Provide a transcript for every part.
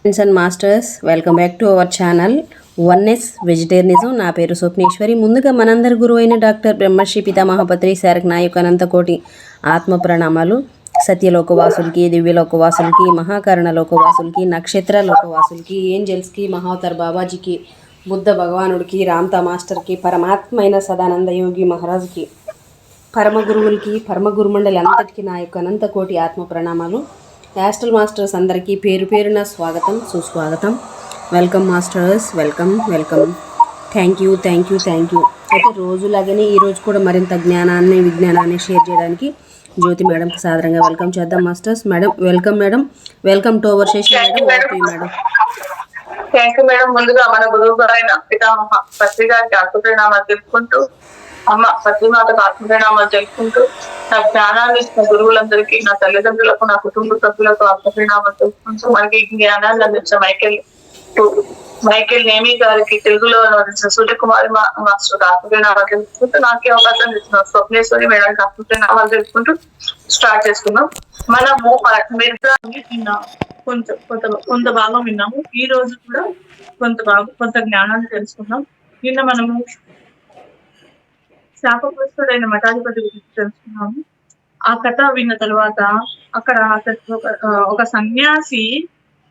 Friends and masters, welcome back to our channel oneness vegetarianism. నా పేరు స్వప్నేశ్వరి. ముందుగా మనందరి గురువు అయిన డాక్టర్ బ్రహ్మశ్రీ పితామహపత్రి శారక నాయక్ అనంతకోటి ఆత్మ ప్రణామాలు. సత్యలోకవాసులకి, దివ్యలోకవాసులకి, మహాకరణ లోకవాసులకి, నక్షత్ర లోకవాసులకి, ఏంజల్స్కి, మహావతార్ బాబాజీకి, బుద్ధ భగవానుడికి, రామ్తా మాస్టర్కి, పరమాత్మ అయిన సదానంద యోగి మహారాజ్కి, పరమ గురువులకి, పరమ గురుమండలి అంతటికి నా యొక్క అనంతకోటి ఆత్మ ప్రణామాలు. యాస్ట్రల్ మాస్టర్స్ అందరికీ పేరు పేరున స్వాగతం, సుస్వాగతం. Welcome masters, welcome. Thank you. అయితే రోజులాగానే ఈరోజు కూడా మరింత జ్ఞానాన్ని, విజ్ఞానాన్ని షేర్ చేయడానికి జ్యోతి మేడంకి సాదరంగా వెల్కమ్ చేద్దాం masters. Madam welcome. Welcome to our session madam. Thank you madam. ముందుగా మన గురువు గారైన పితామహ పత్రి గారికి ఆత్మప్రణామాలు తెలుపుకుంటూ, అమ్మ పత్రిమాతకు ఆత్మప్రణామాలు తెలుపుకుంటూ, నా జ్ఞానాన్ని ఇచ్చిన గురువులందరికీ, నా తల్లిదండ్రులకు, నా కుటుంబ సభ్యులకు ఆత్మప్రణామాలు తెలుపుకుంటూ, మనకి జ్ఞానాన్ని అందించిన మైకేల్ నేమి గారికి, తెలుగులో అందించిన సూర్యకుమారి మాస్టర్ ఆత్మప్రణామాలు తెలుపుకుంటూ, నాకే అవకాశం ఇచ్చిన స్వప్నేశ్వరి మేడానికి ఆత్మప్రణామాలు తెలుపుకుంటూ స్టార్ట్ చేసుకున్నాం. మనము కొంత భాగం విన్నాము. ఈ రోజు కూడా కొంత జ్ఞానాన్ని తెలుసుకున్నాం. నిన్న మనము శాపగ్రస్తుడైన మఠాధిపతి గురించి తెలుసుకున్నాము. ఆ కథ విన్న తర్వాత అక్కడ ఒక సన్యాసి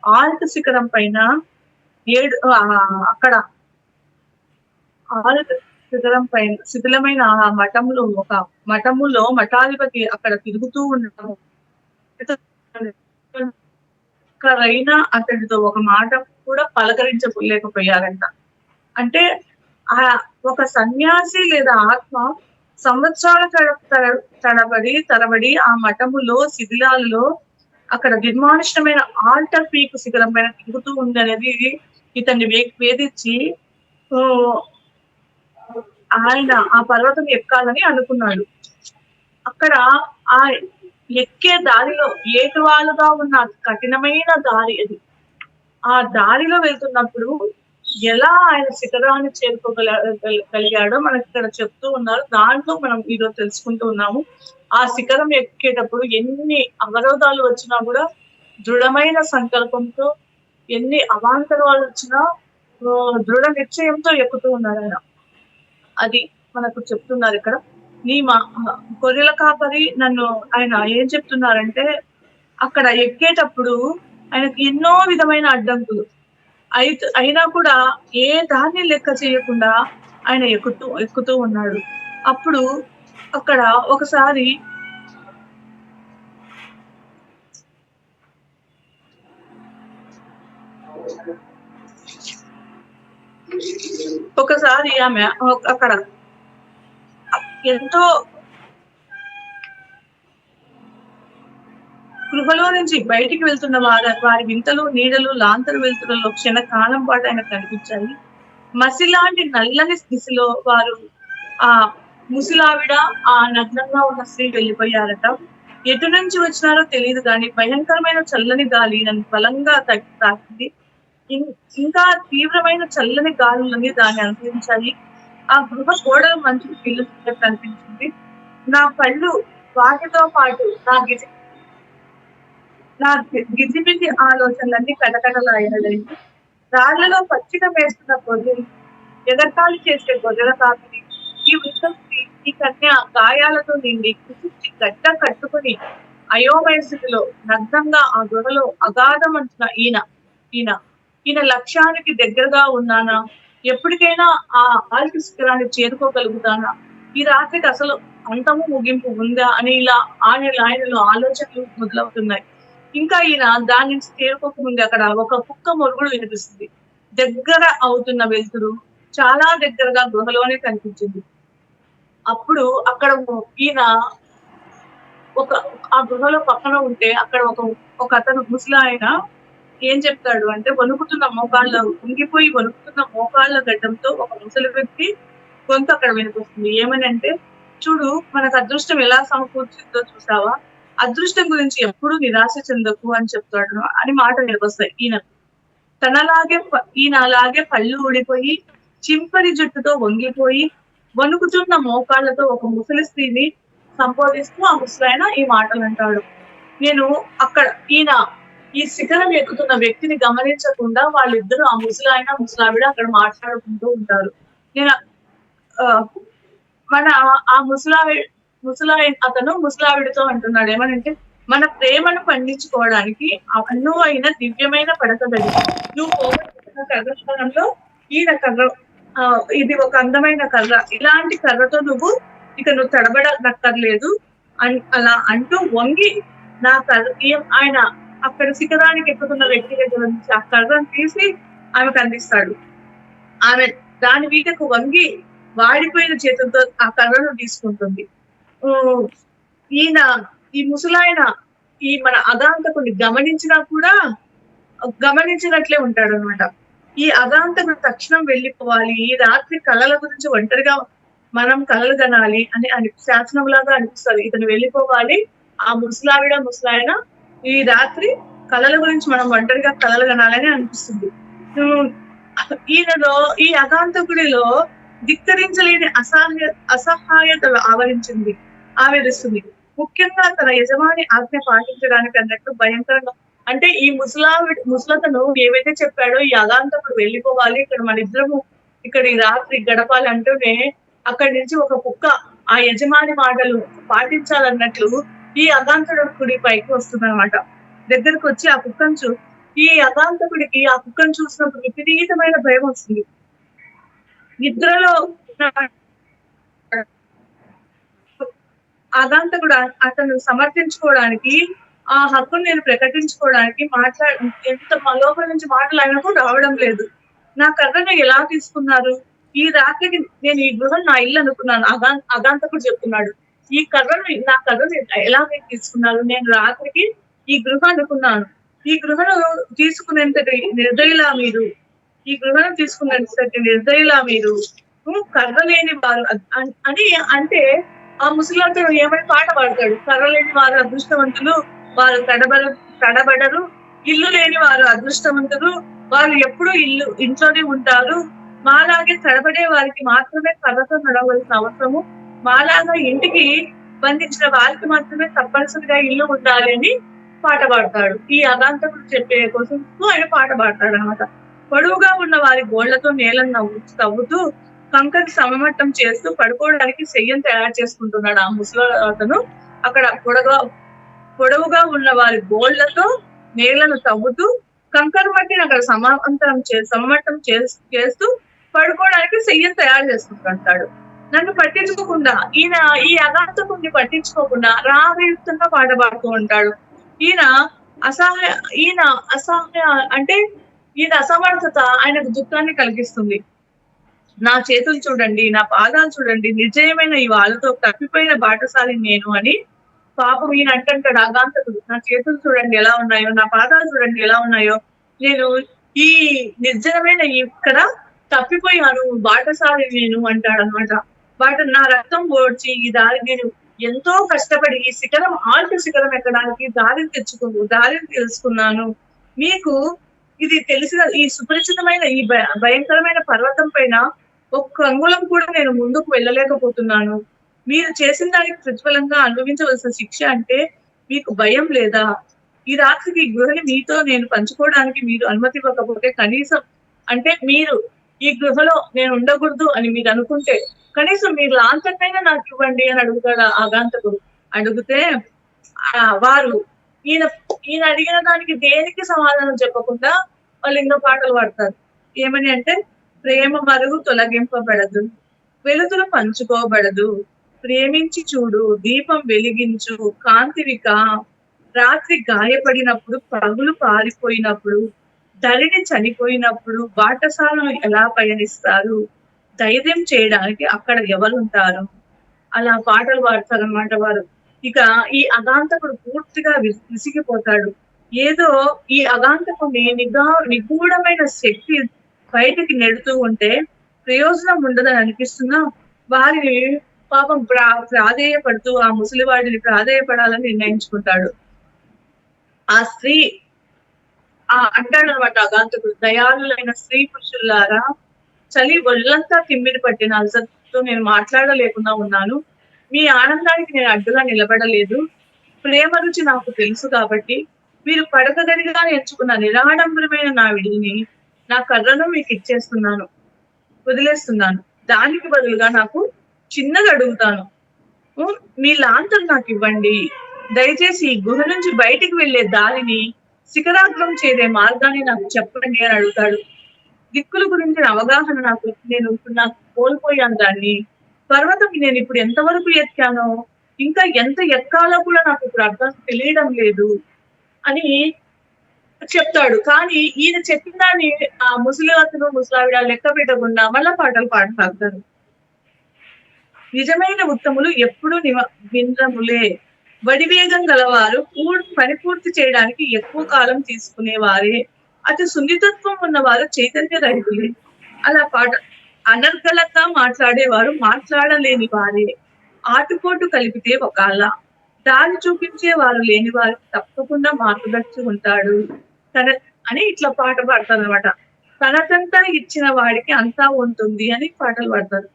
ఆల్ట్ శిఖరం పైన అక్కడ ఆల్ట్ శిఖరం పైన శిథిలమైన ఆ మఠములో మఠాధిపతి అక్కడ తిరుగుతూ ఉండడం, ఎక్కడైనా అతడితో ఒక మాట కూడా పలకరించలేకపోయారంట. అంటే ఆ ఒక సన్యాసి లేదా ఆత్మ సంవత్సరాల తరబడి ఆ మఠములో శిథిలాలలో అక్కడ నిర్మానుష్యమైన ఆల్టర్ పీక్ శిఖరం పైన తిరుగుతూ ఉంది అనేది ఇతన్ని వేధించి ఆయన ఆ పర్వతం ఎక్కాలని అనుకున్నాడు. అక్కడ ఆ ఎక్కే దారిలో ఏటువాలుగా ఉన్న కఠినమైన దారి అది. ఆ దారిలో వెళ్తున్నప్పుడు ఎలా ఆయన శిఖరాన్ని చేరుకోగలిగాడో మనకి ఇక్కడ చెప్తూ ఉన్నారు. దాంట్లో మనం ఈరోజు తెలుసుకుంటూ ఉన్నాము. ఆ శిఖరం ఎక్కేటప్పుడు ఎన్ని అవరోధాలు వచ్చినా కూడా దృఢమైన సంకల్పంతో, ఎన్ని అవాంతరాలు వచ్చినా దృఢ నిశ్చయంతో ఎక్కుతూ ఉన్నారు ఆయన. అది మనకు చెప్తున్నారు ఇక్కడ. గొర్రెల కాపరి నన్ను ఆయన ఏం చెప్తున్నారంటే, అక్కడ ఎక్కేటప్పుడు ఆయనకి ఎన్నో విధమైన అడ్డంకులు అయినా కూడా ఏ దాన్ని లెక్క చేయకుండా ఆయన ఎక్కుతూ ఉన్నాడు. అప్పుడు అక్కడ ఒకసారి ఆమె అక్కడ ఎంతో గృహలో నుంచి బయటికి వెళ్తున్న వారి వింతలు, నీడలు, లాంతరు వెళ్తులలో క్షణకాలం పాటు ఆయన కనిపించాయి. మసిలాంటి నల్లని దిశలో వారు ఆ ముసిలావిడ, ఆ నగ్నంగా ఉన్న స్త్రీ వెళ్ళిపోయారట. ఎటు నుంచి వచ్చినారో తెలియదు కానీ భయంకరమైన చల్లని గాలి నన్ను బలంగా తాకింది. ఇంకా తీవ్రమైన చల్లని గాలులన్నీ దాన్ని అనుభవించాయి. ఆ గృహ గోడలు మంచుకు పీలుస్తున్నట్టు అనిపించింది. నా పళ్ళు వాటితో పాటు నా గిజిబిజి ఆలోచనలన్నీ కటకటలాయనలేదు. రాళ్లలో పచ్చిక వేస్తున్న గొర్రెలు, ఎగతాళి చేసే గొర్రెల కాపరి, ఈ వృద్ధి ఈ కన్య గాయాలతో నిండి కుసిచ్చి గడ్డ కట్టుకుని అయోమయ స్థితిలో నగ్నంగా ఆ గృహలో అగాధమంటున్న ఈయన లక్ష్యానికి దగ్గరగా ఉన్నానా? ఎప్పటికైనా ఆ ఆల్ట్ శిఖరాన్ని చేరుకోగలుగుతానా? ఈ రాత్రికి అసలు అంతము ముగింపు ఉందా అని ఇలా ఆయనలో ఆలోచనలు మొదలవుతున్నాయి. ఇంకా ఈయన దాని నుంచి చేరుకోకముందు అక్కడ ఒక కుక్క మొరుగుడు వినిపిస్తుంది. దగ్గర అవుతున్న వెలుతురు చాలా దగ్గరగా గృహలోనే కనిపించింది. అప్పుడు అక్కడ ఈయన ఆ గృహలో పక్కన ఉంటే అక్కడ ఒక అతను ముసలి ఆయన ఏం చెప్తాడు అంటే, ఉంగిపోయి వణుకుతున్న మోకాళ్ళ గడ్డంతో ఒక ముసలి వ్యక్తి గొంతు అక్కడ వినిపిస్తుంది. ఏమని అంటే, చూడు మనకు అదృష్టం ఎలా సమకూర్చిందో చూసావా? అదృష్టం గురించి ఎప్పుడూ నిరాశ చెందకు అని చెప్తాడు అని మాట వినిపిస్తాయి. ఈయన అలాగే పళ్ళు ఊడిపోయి చింపరి జుట్టుతో వంగిపోయి వణుకుతున్న మోకాళ్ళతో ఒక ముసలి స్త్రీని సంబోధిస్తూ ఆ ముసలాయన ఈ మాటలు అంటాడు. నేను అక్కడ ఈయన ఈ శిఖరం ఎక్కుతున్న వ్యక్తిని గమనించకుండా వాళ్ళిద్దరూ ఆ ముసలాయన ముసలావిడ అక్కడ మాట్లాడుకుంటూ ఉంటారు. నేను మన ఆ అతను ముసలావిడతో అంటున్నాడు ఏమనంటే, మన ప్రేమను పండించుకోవడానికి అనువైన దివ్యమైన పడకదది. నువ్వు పోగొట్టుకున్న కర్రస్థానంలో ఈయన కర్ర, ఇది ఒక అందమైన కర్ర. ఇలాంటి కర్రతో నువ్వు తడబడనక్కర్లేదు అని అలా అంటూ వంగి నా కర్ర ఆయన అక్కడ శిఖరానికి ఎక్కుతున్న వ్యక్తి దగ్గర నుంచి ఆ కర్రను తీసి ఆమెకు అందిస్తాడు. ఆమె దాని మీదకు వంగి వాడిపోయిన చేతులతో ఆ కర్రను తీసుకుంటుంది. ఈయన ఈ ముసలాయన ఈ మన అగాంతకుని గమనించినా కూడా గమనించినట్లే ఉంటాడు అనమాట. ఈ అగాంతకుడు తక్షణం వెళ్ళిపోవాలి, ఈ రాత్రి కళల గురించి ఒంటరిగా మనం కలలు కనాలి అని శాసనంలాగా అనిపిస్తుంది. ఇతను వెళ్ళిపోవాలి, ఆ ముసలాయన ఈ రాత్రి కళల గురించి మనం ఒంటరిగా కలలు కనాలని అనిపిస్తుంది. ఈయనలో ఈ అగాంతకుడిలో ధిక్కరించలేని అసహాయత ఆవరిస్తుంది. ముఖ్యంగా తన యజమాని ఆజ్ఞ పాటించడానికి అన్నట్టు భయంకరంగా. అంటే ఈ ముసలతను ఏవైతే చెప్పాడో ఈ అగాంతకుడు వెళ్ళిపోవాలి, ఇక్కడ మన ఇద్దరము ఇక్కడ ఈ రాత్రి గడపాలి అంటూనే అక్కడి నుంచి ఒక కుక్క ఆ యజమాని మాటలు పాటించాలన్నట్లు ఈ అగాంతకుడి పైకి వస్తుంది అనమాట. దగ్గరకు వచ్చి ఆ కుక్కను ఈ అగాంతకుడికి ఆ కుక్కను చూసినప్పుడు విపరీతమైన భయం వస్తుంది. నిద్రలో అగాంతకుడు అతను సమర్థించుకోవడానికి, ఆ హక్కును నేను ప్రకటించుకోవడానికి ఎంత లోపల నుంచి మాటలు ఆయనకు రావడం లేదు. నా కర్రను ఎలా తీసుకున్నారు? ఈ రాత్రికి నేను ఈ గృహం నా ఇల్లు అనుకున్నాను. అగాంతకుడు చెప్తున్నాడు, నా కర్రను ఎలా తీసుకున్నారు? నేను రాత్రికి ఈ గృహం అనుకున్నాను. ఈ గృహను తీసుకునేంతటి నిర్దయులా మీరు కర్ర లేని వారు అని అంటే ఆ ముసలితను ఏమని పాట పాడతాడు, కర్ర లేని వారు అదృష్టవంతులు, వారు తడబడరు, ఇల్లు లేని వారు అదృష్టవంతులు, వారు ఎప్పుడు ఇంట్లోనే ఉంటారు, మాలాగే తడబడే వారికి మాత్రమే కర్రతో నడవలసిన అవసరము, మాలాగా ఇంటికి బంధించిన వారికి మాత్రమే తప్పనిసరిగా ఇల్లు ఉండాలి అని పాట పాడతాడు. ఈ అగాంతకుడు చెప్పే కోసం ఆయన పాట పాడతాడు అనమాట. పొడవుగా ఉన్న వారి గోళ్లతో నేలను తవ్వుతూ కంకకి సమమట్టం చేస్తూ పడుకోవడానికి శయ్యం తయారు చేసుకుంటున్నాడు ఆ ముసలతను. అక్కడ పొడవుగా ఉన్న వారి గోళ్లతో నేలను తవ్వుతూ కంకర మట్టిని అక్కడ సమమట్టం చేస్తూ పడుకోవడానికి శయ్యం తయారు చేసుకుంటుంటాడు. నన్ను పట్టించుకోకుండా ఈ అగాంతకుడిని పట్టించుకోకుండా రాగయుక్తంగా పాట పాడుతూ ఉంటాడు. ఈయన అసహాయ అంటే ఈయన అసమర్థత ఆయనకు దుఃఖాన్ని కలిగిస్తుంది. నా చేతులు చూడండి, నా పాదాలు చూడండి, నిర్జయమైన ఈ వాళ్ళతో తప్పిపోయిన బాటసారిని నేను అని పాపం ఈయన అంటాడు అగాంతకుడు. నా చేతులు చూడండి ఎలా ఉన్నాయో, నా పాదాలు చూడండి ఎలా ఉన్నాయో, నేను ఈ నిర్జనమైన ఇక్కడ తప్పిపోయాను, బాటసారిని నేను అంటాడు అనమాట. నా రక్తం ఓడ్చి ఈ దారి నేను ఎంతో కష్టపడి ఈ శిఖరం శిఖరం ఎక్కడానికి దారిని తెలుసుకున్నాను. మీకు ఇది తెలిసిన ఈ సుపరిచితమైన ఈ భయంకరమైన పర్వతం పైన ఒక్క అంగుళం కూడా నేను ముందుకు వెళ్ళలేకపోతున్నాను. మీరు చేసిన దానికి ప్రతిఫలంగా అనుభవించవలసిన శిక్ష అంటే మీకు భయం లేదా? ఈ రాత్రికి ఈ గృహని మీతో నేను పంచుకోవడానికి మీరు అనుమతి ఇవ్వకపోతే కనీసం అంటే మీరు ఈ గృహలో నేను ఉండకూడదు అని మీరు అనుకుంటే కనీసం మీరు లాంఛనైనా నాకు ఇవ్వండి అని అడుగుతాడు ఆగాంతకుడు. అడిగితే వారు ఈయన అడిగిన దానికి దేనికి సమాధానం చెప్పకుండా వాళ్ళు ఎన్నో పాటలు పాడతారు. ఏమని అంటే, ప్రేమ మరుగు తొలగింపబడదు, వెలుతురు పంచుకోబడదు, ప్రేమించి చూడు, దీపం వెలిగించు, కాంతివిక, రాత్రి గాయపడినప్పుడు, పగులు పారిపోయినప్పుడు, ధరిని చనిపోయినప్పుడు బాటసాలను ఎలా పయనిస్తారు, ధైర్యం చేయడానికి అక్కడ ఎవరుంటారు? అలా పాటలు పాడతారు అన్నమాట వారు. ఇక ఈ అగాంతకుడు పూర్తిగా విసిగిపోతాడు. ఏదో ఈ అగాంతకుడిని నిగూఢమైన శక్తి బయటికి నెడుతూ ఉంటే ప్రయోజనం ఉండదని అనిపిస్తున్నా వారిని పాపం ప్రాధేయపడుతూ ఆ ముసలివాడిని ప్రాధేయపడాలని నిర్ణయించుకుంటాడు. ఆ స్త్రీ అంటాడు అనమాట అగాంతకుడు, దయాళులైన స్త్రీ పురుషులారా, చలి ఒళ్ళంతా తిమ్మిడి పట్టిన అలసటతో నేను మాట్లాడలేకుండా ఉన్నాను. మీ ఆనందానికి నేను అడ్డుగా నిలబడలేదు. ప్రేమ రుచి నాకు తెలుసు కాబట్టి మీరు పడక గదిగా ఎంచుకున్న నిరాడంబరమైన నా విడిని, నా కర్రను మీకు ఇచ్చేస్తున్నాను, వదిలేస్తున్నాను. దానికి బదులుగా నాకు చిన్నది అడుగుతాను. మీ లాంతరు నాకు ఇవ్వండి. దయచేసి ఈ గుహ నుంచి బయటికి వెళ్లే దారిని, శిఖరాగ్రం చేరే మార్గాన్ని నాకు చెప్పండి అని అడుగుతాడు. దిక్కుల గురించిన అవగాహన నాకు కోల్పోయాను దాన్ని. పర్వతం నేను ఇప్పుడు ఎంతవరకు ఎక్కానో, ఇంకా ఎంత ఎక్కాలో కూడా నాకు ఇప్పుడు అర్థం తెలియడం లేదు అని చెప్తాడు. కానీ ఈయన చెప్పిన దాన్ని ఆ ముసలివాతను ముసలావిడ లెక్క పెట్టకుండా మళ్ళా పాటలు పాడసాగుతారు. నిజమైన ఉత్తములు ఎప్పుడు వినములే. వడివేగం గలవారు పని పూర్తి చేయడానికి ఎక్కువ కాలం తీసుకునేవారే. అతి సున్నితత్వం ఉన్నవారు చైతన్య రహితులే. అలా అనర్గళంగా మాట్లాడేవారు మాట్లాడలేని వారే. ఆటుపోటు కలిపితే ఒకళ్ళ దారి చూపించే వారు లేని వారు తప్పకుండా మార్గదర్శి ఉంటాడు అని ఇట్లా పాట పాడతారు అనమాట. తనకంతా ఇచ్చిన వాడికి అంతా ఉంటుంది అని పాటలు పాడతారు.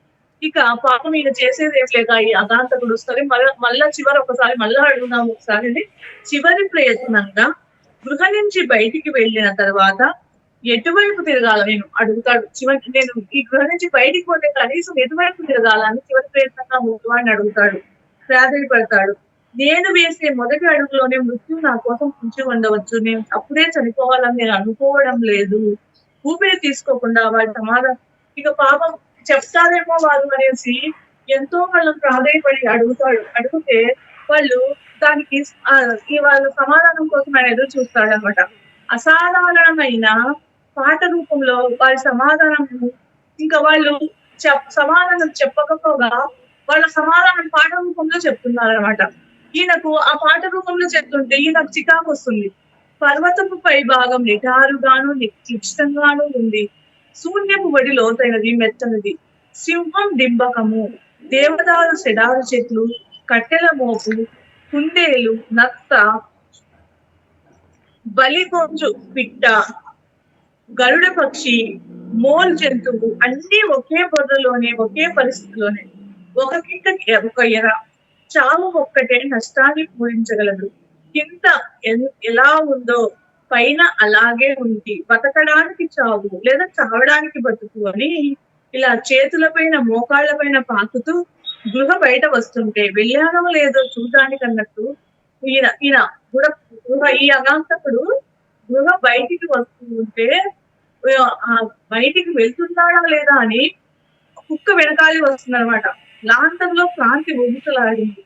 ఇక పాపం ఈయన చేసేది ఏం లేక ఈ అగాంతకుడు వస్తుంది. మళ్ళా చివరి ఒకసారి మళ్ళా అడుగుదాం ఒకసారి చివరి ప్రయత్నంగా గృహ నుంచి బయటికి వెళ్ళిన తర్వాత ఎటువైపు తిరగాల నేను అడుగుతాడు. నేను ఈ గృహ నుంచి బయటికి పోతే కనీసం ఎటువైపు తిరగాలని చివరి ప్రయత్నంగా ముఖ్యవాడిని అడుగుతాడు, ప్రాధాన్యపడతాడు. నేను వేసే మొదటి అడుగులోనే మృత్యు నా కోసం ఉంచి ఉండవచ్చు. నేను అప్పుడే చనిపోవాలని నేను అనుకోవడం లేదు. ఊపిరి తీసుకోకుండా వాడి సమాధానం ఇక పాపం చెప్తారేమో వారు అనేసి ఎంతో వాళ్ళని ప్రాధాన్యపడి అడిగితే వాళ్ళు దానికి వాళ్ళ సమాధానం కోసం ఆయన ఎదురు చూస్తాడు అనమాట. అసాధారణమైన పాట రూపంలో వారి సమాధానం ఇంకా వాళ్ళు సమాధానం చెప్పకపోగా వాళ్ళ సమాధానం పాట రూపంలో చెప్తున్నారు అనమాట. ఈయనకు ఆ పాట రూపంలో చెప్తుంటే ఈయనకు చికాకు వస్తుంది. పర్వతపు పై భాగం నిటారుగాను క్లిష్టంగాను ఉంది. శూన్యపు వడి లోతైనది, మెత్తనది. సింహం డింబకము, దేవదారు సెడారు చెట్లు, కట్టెల మోపు, కుందేలు, నత్త, బలిగొంజు పిట్ట, గరుడ పక్షి, మోల్ జంతువు అన్ని ఒకే బొర్రలోనే ఒకే పరిస్థితిలోనే. ఒక కిందకి ఒక ఎర. చావు ఒక్కటే నష్టాన్ని పూరించగలదు. కింద ఎలా ఉందో పైన అలాగే ఉంది. బతకడానికి చావు లేదా చావడానికి బతుకు అని ఇలా చేతులపైన మోకాళ్లపైన పాకుతూ గృహ బయట వస్తుంటే వెళ్ళానో లేదో చూడడానికి అన్నట్టు ఈయన గృహ ఈ అగాంతకుడు గృహ బయటికి వస్తూ ఉంటే బయటికి వెళ్తున్నాడా లేదా అని కుక్క వెనకాలి వస్తుందన్నమాట. లాంతంలో కాంతి ఊగుతలాడింది.